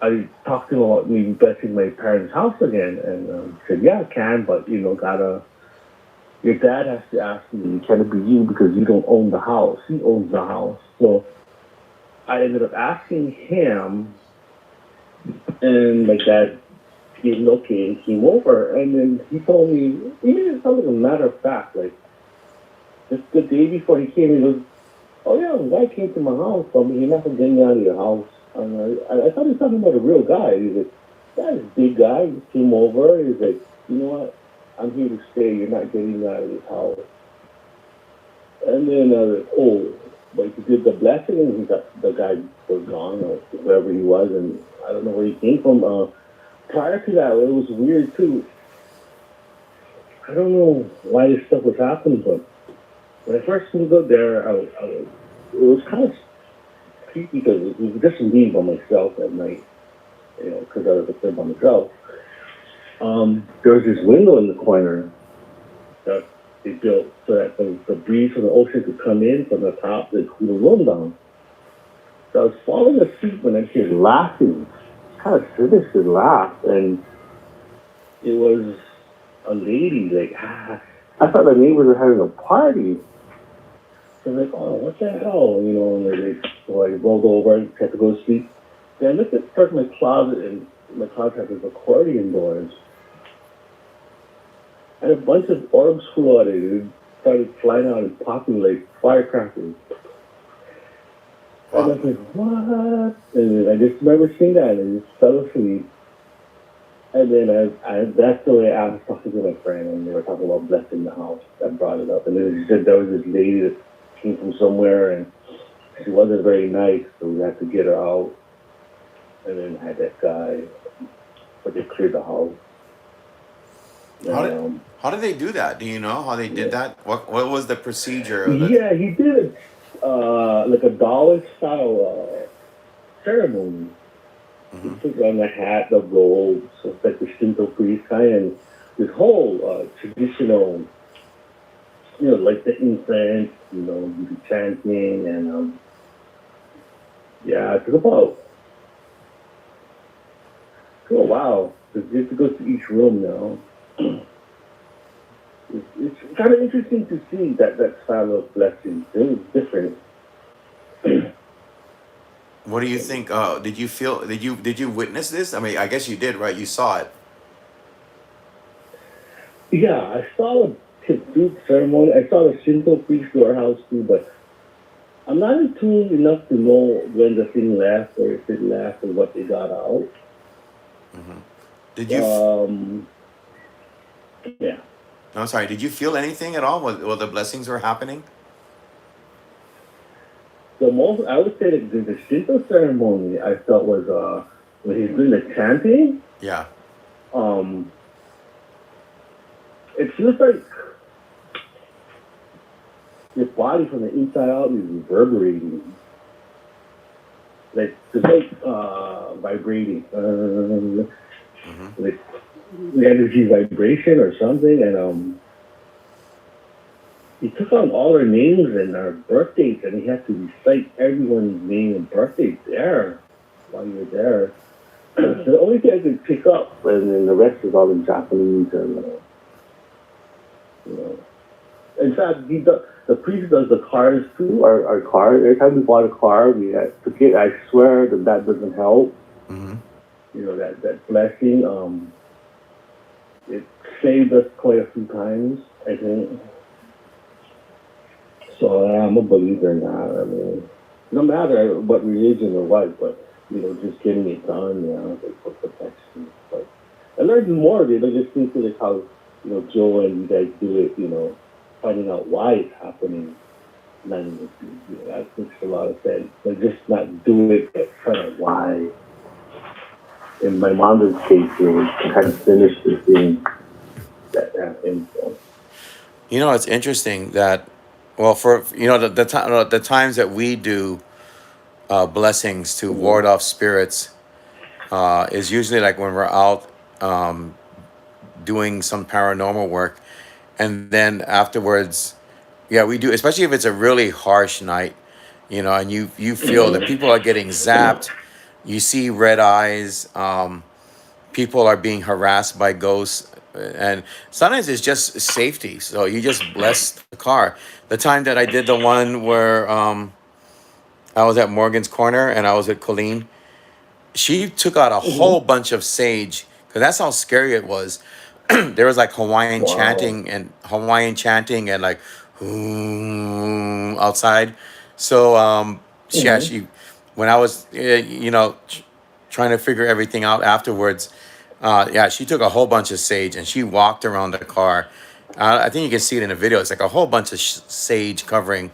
I talked to him about me blessing my parents' house again, and he said, "Yeah, I can, but gotta. Your dad has to ask me. Can it be you because you don't own the house? He owns the house." So I ended up asking him, and my dad gave an okay and came over, and then he told me, even it sounded like a matter of fact, like just the day before he came, he goes, "Oh yeah, a guy came to my house, told me you're not gonna get me out of your house." And I thought he was talking about a real guy. He's like, "Yeah, this big guy he came over. He's like, you know what? I'm here to stay. You're not getting me out of this house." And then I was like, "Oh." But he did the blessing, and the guy was gone, or wherever he was, and I don't know where he came from. Prior to that, it was weird too. I don't know why this stuff was happening, but when I first moved up there, it was kind of creepy because it was just me by myself at night, because I was up there by myself. There was this window in the corner that they built so that the breeze from the ocean could come in from the top and cool the room down. So I was falling asleep when I heard laughing, kind of sinister laugh, and it was a lady like, I thought the neighbors were having a party. So I'm like, oh, what the hell? So I rolled over and had to go to sleep. Then I looked at first my closet, and my closet had these accordion doors. And a bunch of orbs flew out of it. It started flying out and popping like firecrackers. And I Wow. was like, what? And then I just remember seeing that, and I just fell asleep. And then that's the way I was talking to my friend, and they were talking about blessing the house. I brought it up. And then she said there was this lady that came from somewhere, and she wasn't very nice, so we had to get her out. And then I had that guy, but they cleared the house. How And did how did they do that? Do you know how they did yeah, that? What was the procedure of it? yeah, he did it like a Dalai style ceremony. He Hmm. took on the hat, the robes, so it's like the Shinto priest kind, and this whole traditional, like the incense, you be chanting, and yeah, it took a while because you have to go to each room now. It's kind of interesting to see that style of blessing. It was different. What do you think? Did you feel? Did you witness this? I mean, I guess you did, right? You saw it. Yeah, I saw a Kitsuk ceremony. I saw the Shinto priest to our house too, but I'm not in tune enough to know when the thing left or if it left or what they got out. Hmm. Did you? Um, yeah. No, I'm sorry. Did you feel anything at all while the blessings were happening? The most I would say that the Shinto ceremony I felt was when he's doing the chanting. Yeah. Um, it feels like your body from the inside out is reverberating, like it's like vibrating, Hmm. like the energy vibration or something, and he took on all our names and our birthdays, and he had to recite everyone's name and birthday there while you were there. The only thing I could pick up, and then the rest is all in Japanese, and you know. In fact, the priest does the cars too. Our car. Every time we bought a car, we had to get. I swear that doesn't help. Hmm. That blessing. It saved us quite a few times, I think. So I'm a believer in that. I mean, no matter what religion or what, but just getting it done, like for protection. But I learned more of it. I just think like how Joe and you guys do it. Finding out why it's happening. Not even that makes a lot of sense. But just not do it, but find out why. In my mom's case, kind of finish the thing that happened. So. It's interesting that, well, for the times that we do blessings to ward off spirits is usually like when we're out doing some paranormal work, and then afterwards, yeah, we do, especially if it's a really harsh night, and you feel that people are getting zapped, you see red eyes, people are being harassed by ghosts, and sometimes it's just safety, so you just bless the car. The time that I did the one where I was at Morgan's Corner and I was with Colleen, she took out a whole Mm-hmm. bunch of sage because that's how scary it was. There was like Wow. Hawaiian chanting and like outside. So yeah, Mm-hmm. she when I was trying to figure everything out afterwards, yeah, she took a whole bunch of sage and she walked around the car. I think you can see it in the video. It's like a whole bunch of sage covering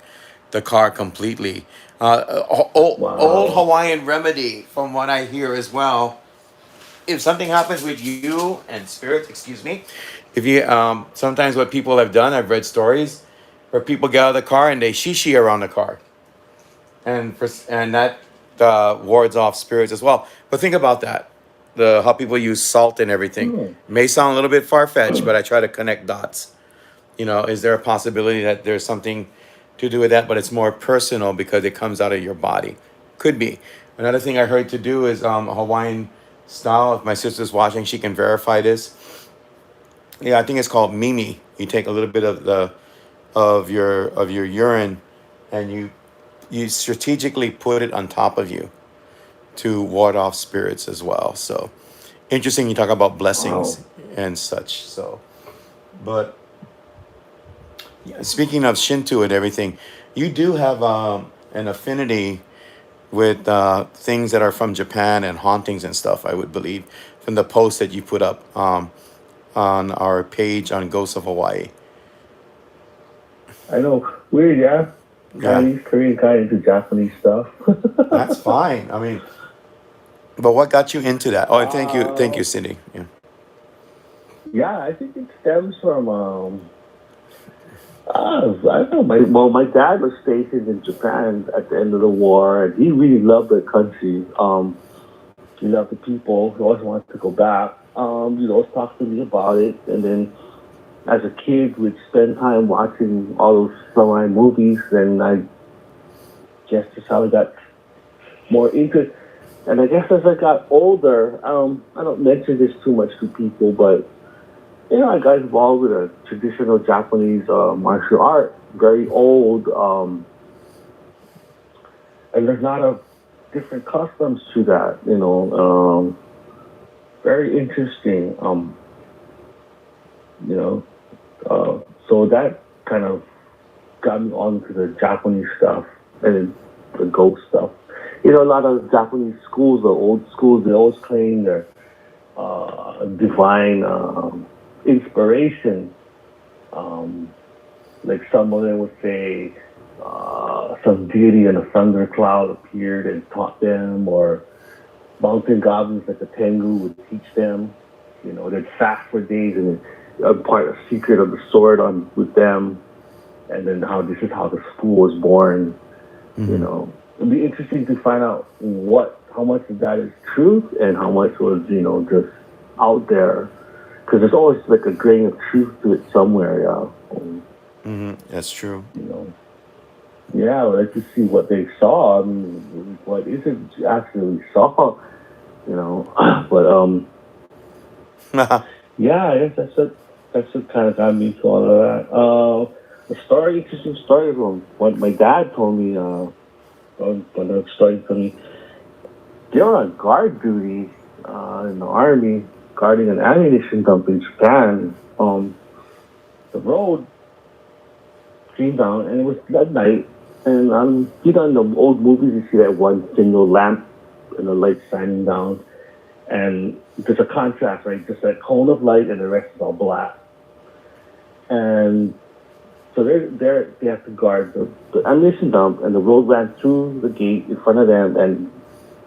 the car completely. Old Wow. Hawaiian remedy, from what I hear as well. If something happens with you and spirits, excuse me, if you sometimes what people have done, I've read stories where people get out of the car and they shishi around the car, and that wards off spirits as well. But think about that, the how people use salt and everything. Hmm. May sound a little bit far fetched, but I try to connect dots. Is there a possibility that there's something to do with that, but it's more personal because it comes out of your body? Could be. Another thing I heard to do is Hawaiian style. If my sister's watching, she can verify this. Yeah, I think it's called Mimi. You take a little bit of the of your urine, and you strategically put it on top of you to ward off spirits as well. So interesting. You talk about blessings Wow. and such. So, but speaking of Shinto and everything, you do have an affinity with things that are from Japan and hauntings and stuff, I would believe, from the post that you put up on our page on Ghosts of Hawaii. I know. Weird, yeah. Yeah, Chinese, Korean, kind of into Japanese stuff. that's fine. I mean, but what got you into that? Oh, thank uh, you, Cindy. Yeah, yeah, I think it stems from I don't know. My dad was stationed in Japan at the end of the war, and he really loved the country. He loved the people. He always wanted to go back. He'd always talk to me about it. And then as a kid, we'd spend time watching all those samurai movies. And I guess that's how I got more into it. And I guess as I got older, I don't mention this too much to people, but I got involved with a traditional Japanese martial art, very old, and there's a lot of different customs to that. Very interesting. You know, so that kind of got me onto the Japanese stuff and the ghost stuff. A lot of Japanese schools, the old schools, they always claim their divine inspiration. Um, like some of them would say some deity in a thundercloud appeared and taught them, or mountain goblins like the Tengu would teach them. They'd fast for days and impart a secret of the sword on with them, and then how this is how the school was born. Mm-hmm. It'd be interesting to find out how much of that is truth and how much was just out there, because there's always like a grain of truth to it somewhere. Yeah. Mm-hmm. That's true. You know, yeah, I would like to see what they saw. I mean, what is it actually saw? But yeah, I guess that's what kind of got me to all of that. Interesting story from what my dad told me. When the story told me they were on guard duty in the army, guarding an ammunition dump in Japan. The road came down, and it was at night. And in the old movies, you see that one single lamp and the light shining down, and there's a contrast, right? Just that cone of light, and the rest is all black. And so they have to guard the ammunition dump, and the road ran through the gate in front of them and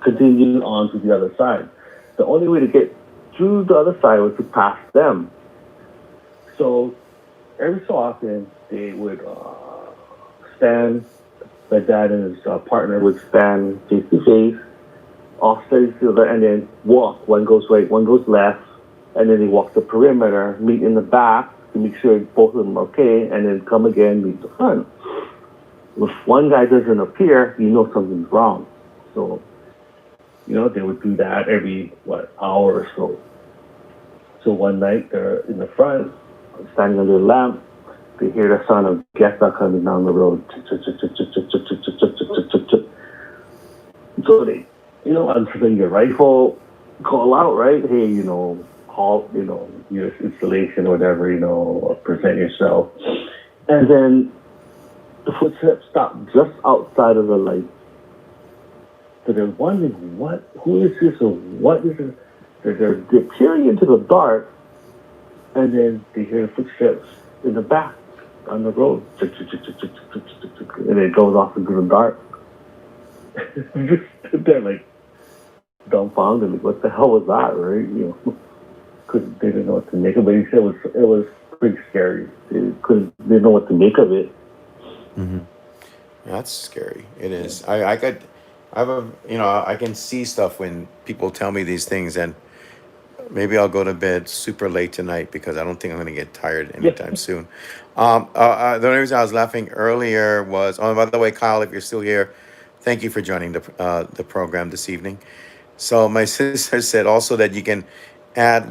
continued on to the other side. The only way to get through the other side was to pass them. So every so often they would stand. My dad and his partner would stand face to face, off steady together, and then walk. One goes right, one goes left, and then they walk the perimeter, meet in the back to make sure both of them are okay, and then come again, meet the front. If one guy doesn't appear, something's wrong. So, they would do that every, hour or so. So one night they're in the front, standing under the lamp. They hear the sound of Geta coming down the road. So they, until your rifle, call out, right? Hey, halt, your installation or whatever, or present yourself. And then the footsteps stop just outside of the light. So they're wondering, who is this or what is this? They're peering into the dark, and then they hear the footsteps in the back on the road. And it goes off into the dark. Just stood there like dumbfounded, like what the hell was that, right? They didn't know what to make of it. He said it was pretty scary. They didn't know what to make of it. Mm-hmm. That's scary. It is. I can see stuff when people tell me these things, and maybe I'll go to bed super late tonight because I don't think I'm going to get tired Yeah. anytime soon. The only reason I was laughing earlier was, oh, by the way, Kyle, if you're still here, thank you for joining the program this evening. So my sister said also that you can add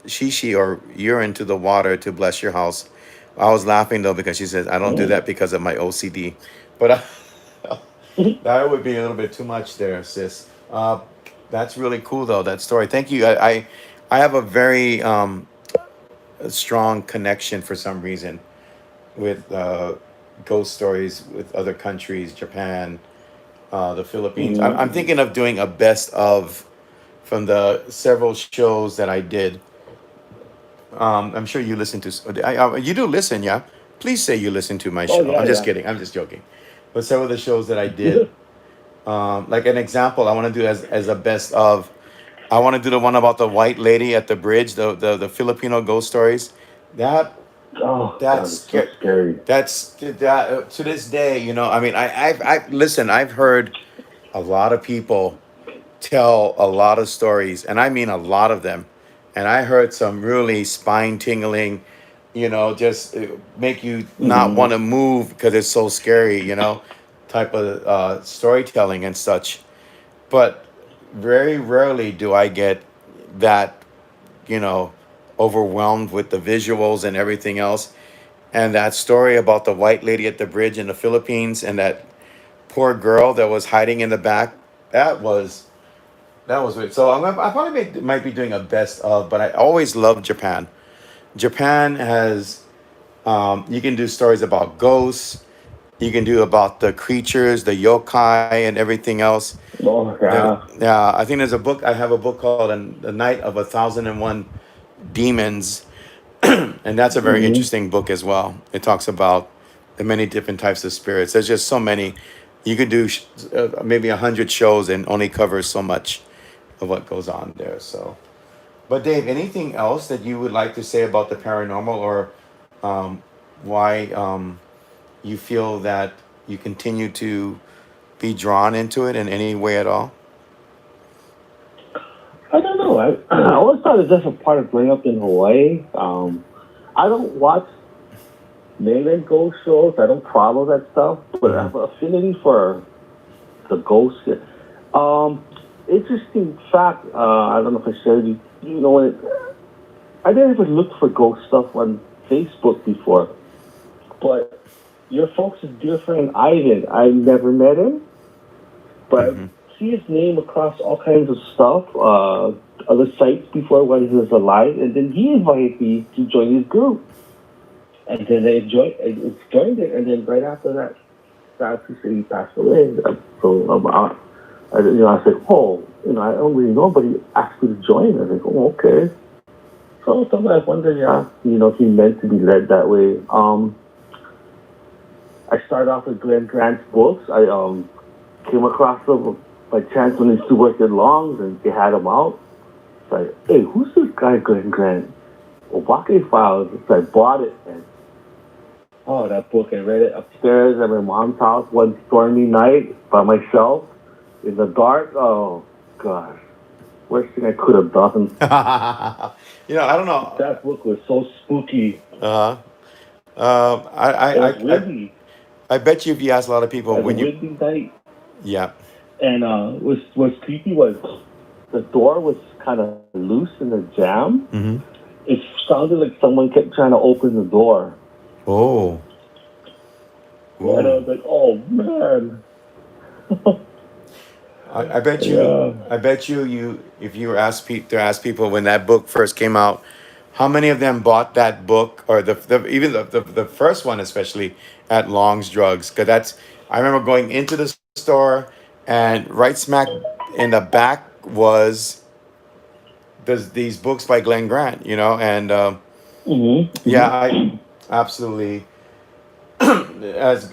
shishi or urine to the water to bless your house. I was laughing though because she says I don't do that because of my OCD, but that would be a little bit too much there, sis. That's really cool though. That story. Thank you. I have a very strong connection for some reason with ghost stories with other countries, Japan, the Philippines. I'm Mm-hmm. thinking of doing a best of from the several shows that I did. I'm sure you listen to. You do listen, yeah. Please say you listen to my Oh show. yeah, I'm just yeah. kidding. I'm just joking. But several of the shows that I did, like an example, I want to do as a best of. I want to do the one about the white lady at the bridge, the Filipino ghost stories. That Oh, that's that is so scary. scary. That to this day, I mean, I've listen. I've heard a lot of people. tell a lot of stories, and I mean a lot of them. And I heard some really spine tingling, just make you not Mm-hmm. want to move because it's so scary, type of storytelling and such. But very rarely do I get that, you know, overwhelmed with the visuals and everything else. And that story about the white lady at the bridge in the Philippines and that poor girl that was hiding in the back, that was that was weird. So I probably might be doing a best of, but I always loved Japan. Japan has you can do stories about ghosts. You can do about the creatures, the yokai, and everything else. Oh yeah. Yeah, I think there's a book. I have a book called "The Night of 1,001 Demons," and that's a very Mm-hmm. interesting book as well. It talks about the many different types of spirits. There's just so many. You could do maybe 100 shows and only cover so much of what goes on there. So, but Dave, anything else that you would like to say about the paranormal, or why you feel that you continue to be drawn into it in any way at all? I don't know. I always thought it's just a part of growing up in Hawaii. I don't watch mainland ghost shows. I don't follow that stuff, but I Hmm. have an affinity for the ghost. Um, Interesting fact. I don't know if I shared you. You know, I didn't even look for ghost stuff on Facebook before, but your folks' dear friend Ivan, I never met him, but I Hmm. see his name across all kinds of stuff, other sites before when he was alive, and then he invited me to join his group, and then joined it, and then right after that, he said he passed away. So I said, oh, I don't really know, but he asked me to join. I was like, oh, okay. So sometimes I wonder, yeah, he meant to be led that way. I started off with Glenn Grant's books. I came across them by chance when they used to work at Longs and they had them out. It's like, hey, who's this guy Glenn Grant? Obake Files. So I bought it and oh, that book. I read it upstairs at my mom's house one stormy night by myself in the dark. Oh gosh, worst thing I could have done. I don't know. That book was so spooky. Uh, It was I windy. I bet you if you ask a lot of It people was a when you, windy night, yeah. and what's creepy was the door was kind of loose in the jam. Hmm. It sounded like someone kept trying to open the door, Oh, and I ooh. was like, "Oh man, yeah." I bet you, if you were asked to ask people when that book first came out, how many of them bought that book or even the first one, especially at Long's Drugs? Because I remember going into the store and right smack in the back was these books by Glenn Grant, and yeah, Mm-hmm. I absolutely as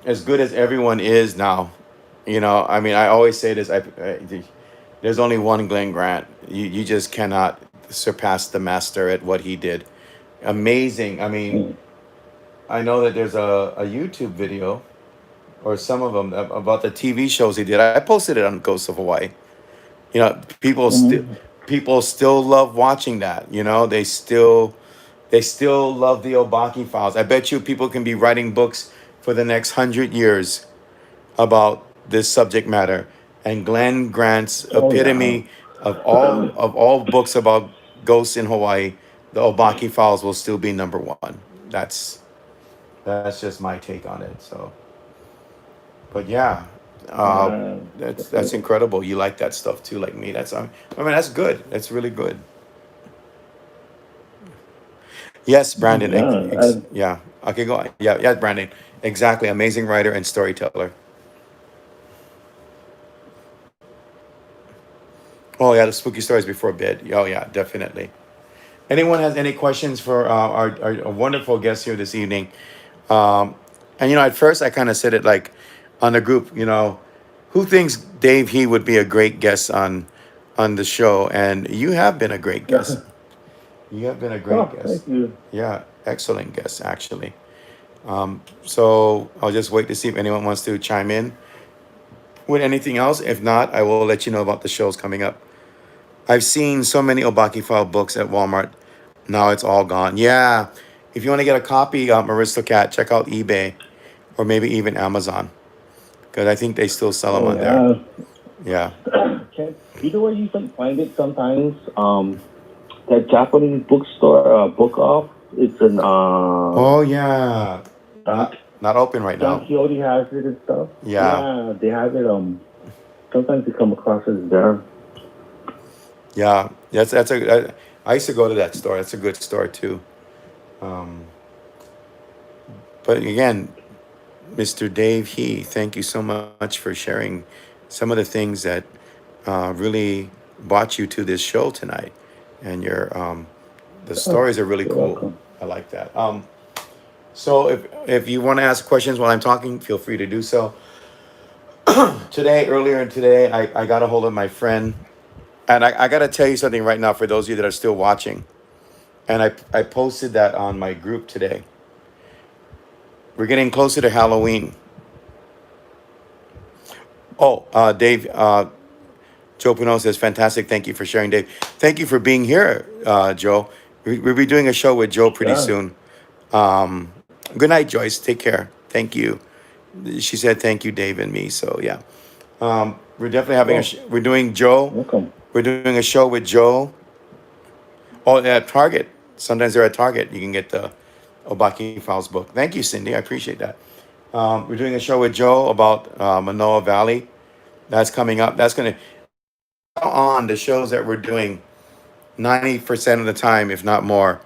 as good as everyone is now. I mean, I always say this. There's only one Glenn Grant. You just cannot surpass the master at what he did. Amazing. I mean, Mm-hmm. I know that there's a YouTube video or some of them about the TV shows he did. I posted it on Ghosts of Hawaii. Mm-hmm. People still love watching that. They still love the Obaki files. I bet you people can be writing books for the next 100 years about this subject matter. And Glenn Grant's Oh yeah. epitome of all books about ghosts in Hawaii, the Obaki files will still be number one. That's just my take on it. So, but yeah, uh, Yeah. that's incredible. You like that stuff too, like me. I mean, that's good. That's really good. Yes, Brandon. Yeah. Yeah. Okay, go on. Yeah, yeah, Brandon. Exactly. Amazing writer and storyteller. Oh yeah, the spooky stories before bed. Oh yeah, definitely. Anyone has any questions for our wonderful guest here this evening? Um, and at first I kind of said it like on the group. Who thinks Dave he would be a great guest on the show? And you have been a great guest. You have been a great Oh, thank guest. you. Yeah, excellent guest actually. So I'll just wait to see if anyone wants to chime in with anything else. If not, I will let you know about the shows coming up. I've seen so many Obaki File books at Walmart. Now it's all gone. Yeah. If you want to get a copy, Aristocat, check out eBay or maybe even Amazon because I think they still sell them Oh on there. yeah. Yeah. Can, you know where you can find it sometimes? That Japanese bookstore, book off. It's an Oh yeah. Don, Not open right Don now. Quixote has it and stuff. Yeah. Yeah, they have it. Sometimes you come across it there. Yeah. That's a. I used to go to that store. That's a good store too. Um, but again, Mr. Dave He, thank you so much for sharing some of the things that really brought you to this show tonight, and your the Oh, stories are really you're cool. welcome. I like that. So if you want to ask questions while I'm talking, feel free to do so. Earlier today, I got a hold of my friend, and I got to tell you something right now for those of you that are still watching. And I posted that on my group today. We're getting closer to Halloween. Oh, Dave, Joe Pino says, fantastic. Thank you for sharing, Dave. Thank you for being here, Joe. We'll be doing a show with Joe pretty Yeah, soon. Good night, Joyce. Take care. Thank you. She said, thank you, Dave and me. So, yeah. We're definitely having oh, we're doing Joe. welcome. We're doing a show with Joe. Oh, at Target. Sometimes they're at Target. You can get the Obaki Files book. Thank you, Cindy. I appreciate that. We're doing a show with Joe about Manoa Valley. That's coming up. That's going to on the shows that we're doing 90% of the time, if not more.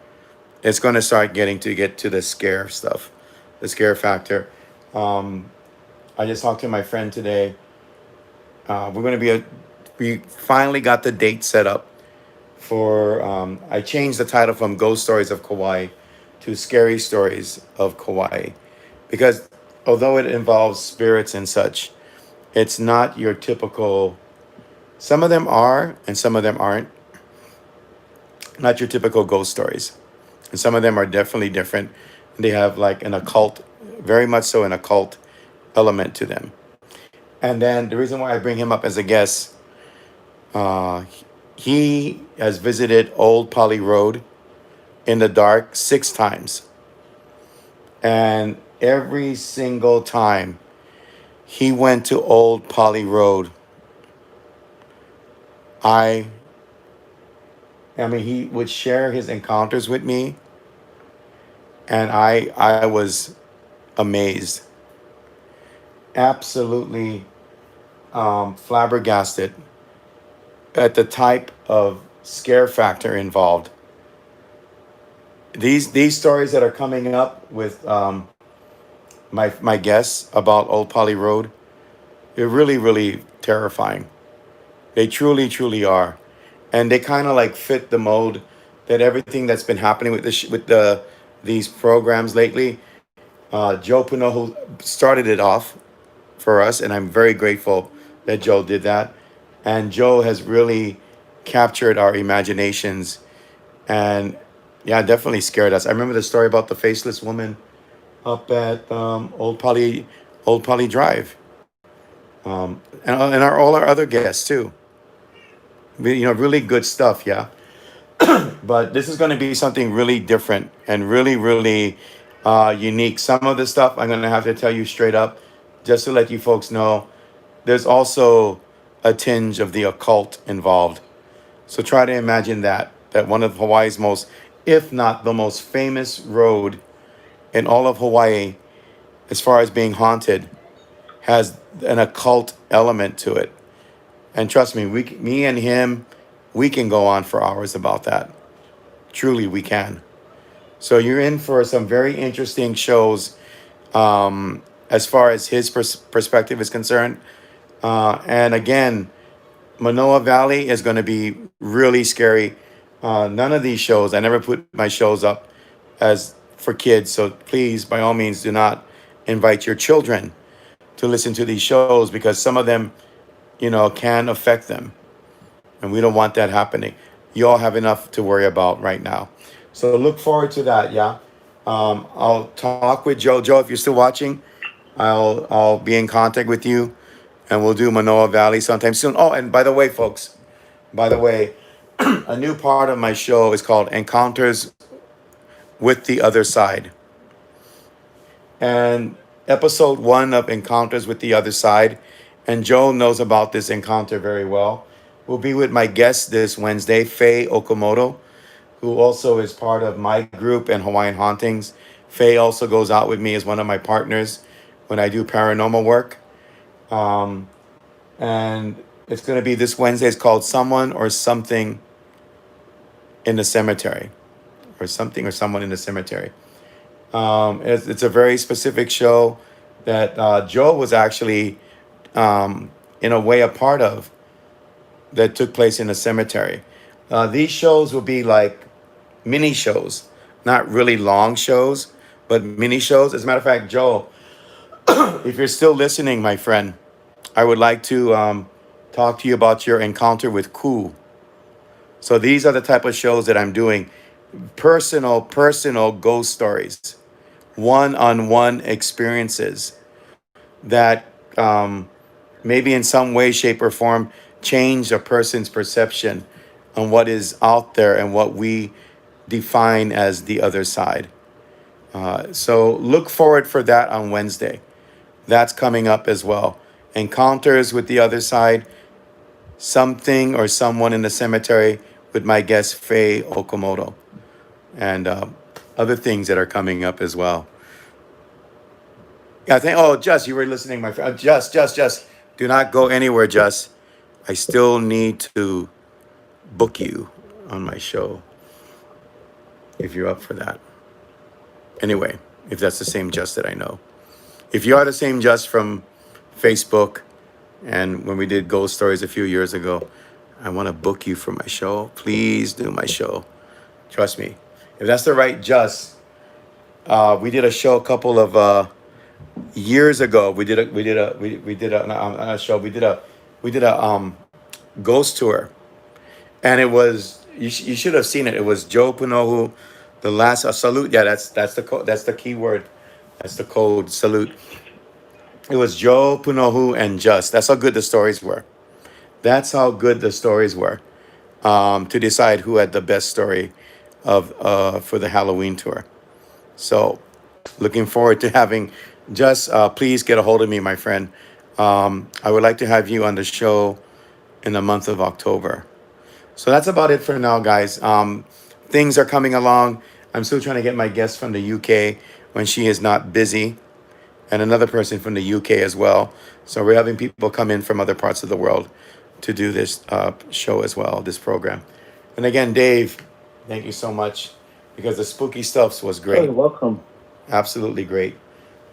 It's going to start get to the scare stuff, the scare factor. Um, I just talked to my friend today. We're going to we finally got the date set up for, I changed the title from Ghost Stories of Kauai to Scary Stories of Kauai. Because although it involves spirits and such, it's not your typical, some of them are, and some of them aren't, not your typical ghost stories. And some of them are definitely different. They have like an occult, very much so an occult element to them. And then the reason why I bring him up as a guest, uh, he has visited Old Poly Road in the dark 6 times. And every single time he went to Old Poly Road, I, I mean, he would share his encounters with me, and I was amazed, absolutely flabbergasted at the type of scare factor involved. These stories that are coming up with my guests about Old Poly Road, they're really terrifying. They truly are, and they kind of like fit the mode that everything that's been happening with with these programs lately. Joe Pino, who started it off for us, and I'm very grateful that Joe did that. And Joe has really captured our imaginations, and yeah, definitely scared us. I remember the story about the faceless woman up at Old Poly Drive, and all our other guests too. Really good stuff. Yeah, but this is going to be something really different and really unique. Some of the stuff I'm going to have to tell you straight up, just to let you folks know. There's also a tinge of the occult involved. So try to imagine that one of Hawaii's most, if not the most famous road in all of Hawaii, as far as being haunted, has an occult element to it. And trust me, me and him, we can go on for hours about that. Truly, we can. So you're in for some very interesting shows as far as his perspective is concerned. And again, Manoa Valley is going to be really scary. None of these shows, I never put my shows up as for kids. So please, by all means, do not invite your children to listen to these shows because some of them, can affect them. And we don't want that happening. You all have enough to worry about right now. So look forward to that. Yeah. I'll talk with Joe. Joe, if you're still watching, I'll be in contact with you. and we'll do Manoa Valley sometime soon. Oh, and by the way, folks, by the way, a new part of my show is called Encounters with the Other Side. And episode one of Encounters with the Other Side, and Joe knows about this encounter very well, will be with my guest this Wednesday, Faye Okamoto, who also is part of my group and Hawaiian Hauntings. Faye also goes out with me as one of my partners when I do paranormal work. Um, and it's going to be this Wednesday. It's called Someone or Something in the Cemetery, or Something or Someone in the Cemetery. It's a very specific show that Joe was actually, in a way, a part of, that took place in a cemetery. These shows will be like mini shows, not really long shows, but mini shows. As a matter of fact, Joe, if you're still listening, my friend, I would like to talk to you about your encounter with Ku. So these are the type of shows that I'm doing: personal ghost stories, one-on-one experiences that maybe in some way, shape, or form change a person's perception on what is out there and what we define as the other side. So look forward for that on Wednesday. That's coming up as well. Encounters with the other side, something or someone in the cemetery with my guest Faye Okamoto, and other things that are coming up as well. Yeah, I think. Oh, Jess, you were listening, my friend. Just, do not go anywhere, Jess. I still need to book you on my show if you're up for that. Anyway, if that's the same Jess that I know. If you are the same Jess from Facebook and when we did Ghost Stories a few years ago, I want to book you for my show. Please do my show. Trust me. If that's the right Jess, we did a show a couple of years ago. We did a show. We did a ghost tour, and it was you should have seen it. It was Joe Punohu, the last salute. Yeah, that's the key word. That's the code salute. It was Joe Punohu and Just. That's how good the stories were. That's how good the stories were. To decide who had the best story of for the Halloween tour. So, looking forward to having Just. Please get a hold of me, my friend. I would like to have you on the show in the month of October. So that's about it for now, guys. Things are coming along. I'm still trying to get my guest from the UK when she is not busy, and another person from the UK as well. So we're having people come in from other parts of the world to do this show as well, this program. And again, Dave, thank you so much because the spooky stuff was Oh, you're great, welcome. absolutely great.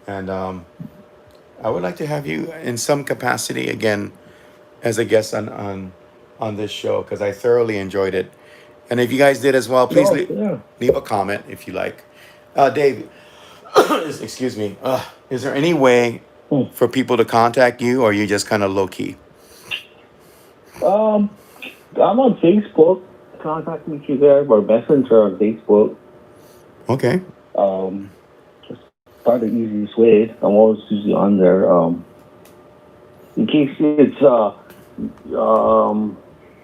And I would like to have you in some capacity again as a guest on this show because I thoroughly enjoyed it. And if you guys did as well, please No, yeah. leave a comment if you like. Dave, excuse me. Is there any way Hmm. for people to contact you, or you just kind of low key? Um, I'm on Facebook. Contact me through there or Messenger on Facebook. Okay. Just probably the easiest way. I'm always usually on there. In case it's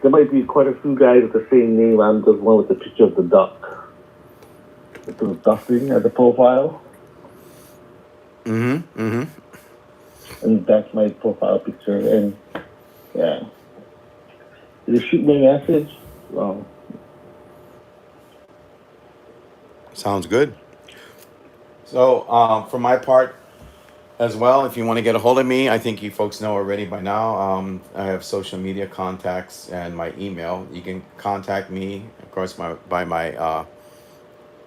there might be quite a few guys with the same name. I'm the one with the picture of the duck. With the duck thing as a profile. Mm-hmm. Mm-hmm. And that's my profile picture. And yeah, you shoot me a message. Um, Sounds good. So, for my part as well, if you want to get a hold of me, I think you folks know already by now. I have social media contacts and my email. You can contact me, of course, by my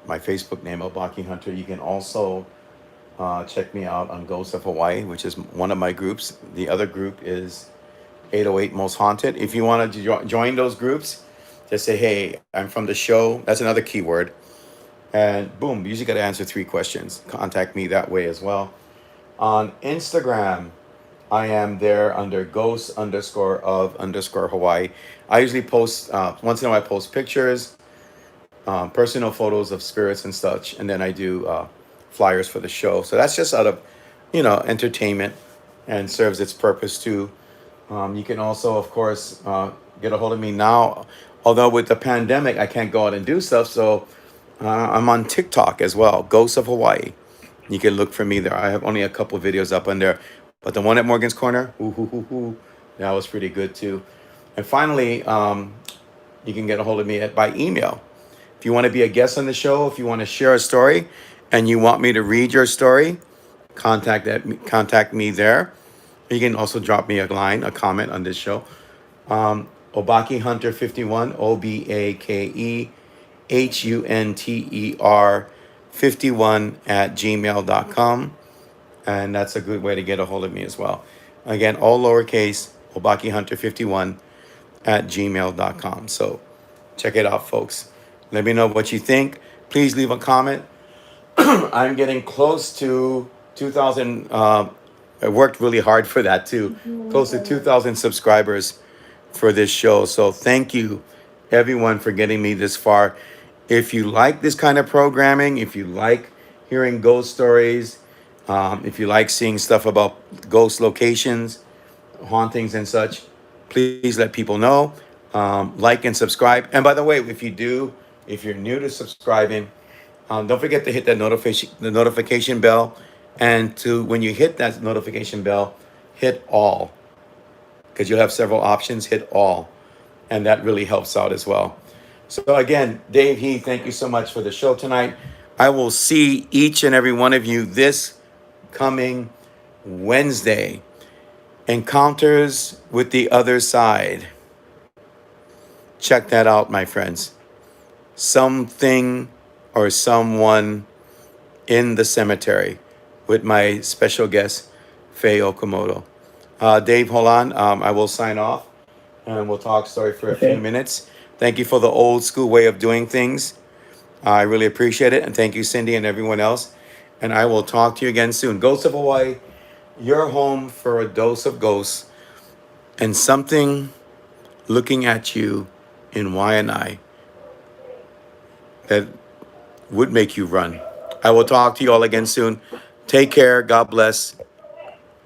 Facebook name, Obaki Hunter. You can also check me out on Ghosts of Hawaii, which is one of my groups. The other group is 808 Most Haunted. If you want to join those groups, just say, hey, I'm from the show. That's another keyword. And boom, you usually got to answer 3 questions. Contact me that way as well. On Instagram, I am there under ghost underscore of underscore Hawaii. I usually post, once in a while, I post pictures, personal photos of spirits and such. And then I do flyers for the show. So that's just out of, entertainment. and serves its purpose too. You can also, of course, get a hold of me now. Although with the pandemic, I can't go out and do stuff, so I'm on TikTok as well, Ghosts of Hawaii. You can look for me there. I have only a couple videos up on there, but the one at Morgan's Corner, that was pretty good too. And finally, you can get a hold of me by email. If you want to be a guest on the show, if you want to share a story, and you want me to read your story, contact me there. You can also drop me a line, a comment on this show. Obaki Hunter 51, OBAKE HUNTER 51 at gmail.com. And that's a good way to get a hold of me as well. Again, all lowercase, Obaki Hunter 51 at gmail.com. So check it out, folks. Let me know what you think. Please leave a comment. I'm getting close to 2,000. I worked really hard for that too. Close to 2,000 subscribers for this show. So thank you, everyone, for getting me this far. If you like this kind of programming, if you like hearing ghost stories, if you like seeing stuff about ghost locations, hauntings, and such, please let people know. Like and subscribe. And by the way, if you're new to subscribing, don't forget to hit that notification bell, and to when you hit that notification bell, hit all, because you'll have several options. Hit all, and that really helps out as well. So again, Dave He, thank you so much for the show tonight. I will see each and every one of you this coming Wednesday. Encounters with the Other Side. Check that out, my friends. Something or someone in the cemetery with my special guest, Faye Okamoto. Dave, hold on. I will sign off and we'll talk story for a few Okay. minutes. Thank you for the old school way of doing things. I really appreciate it. And thank you, Cindy, and everyone else. And I will talk to you again soon. Ghosts of Hawaii, your home for a dose of ghosts and something looking at you in Waianae that would make you run. I will talk to you all again soon. Take care. God bless.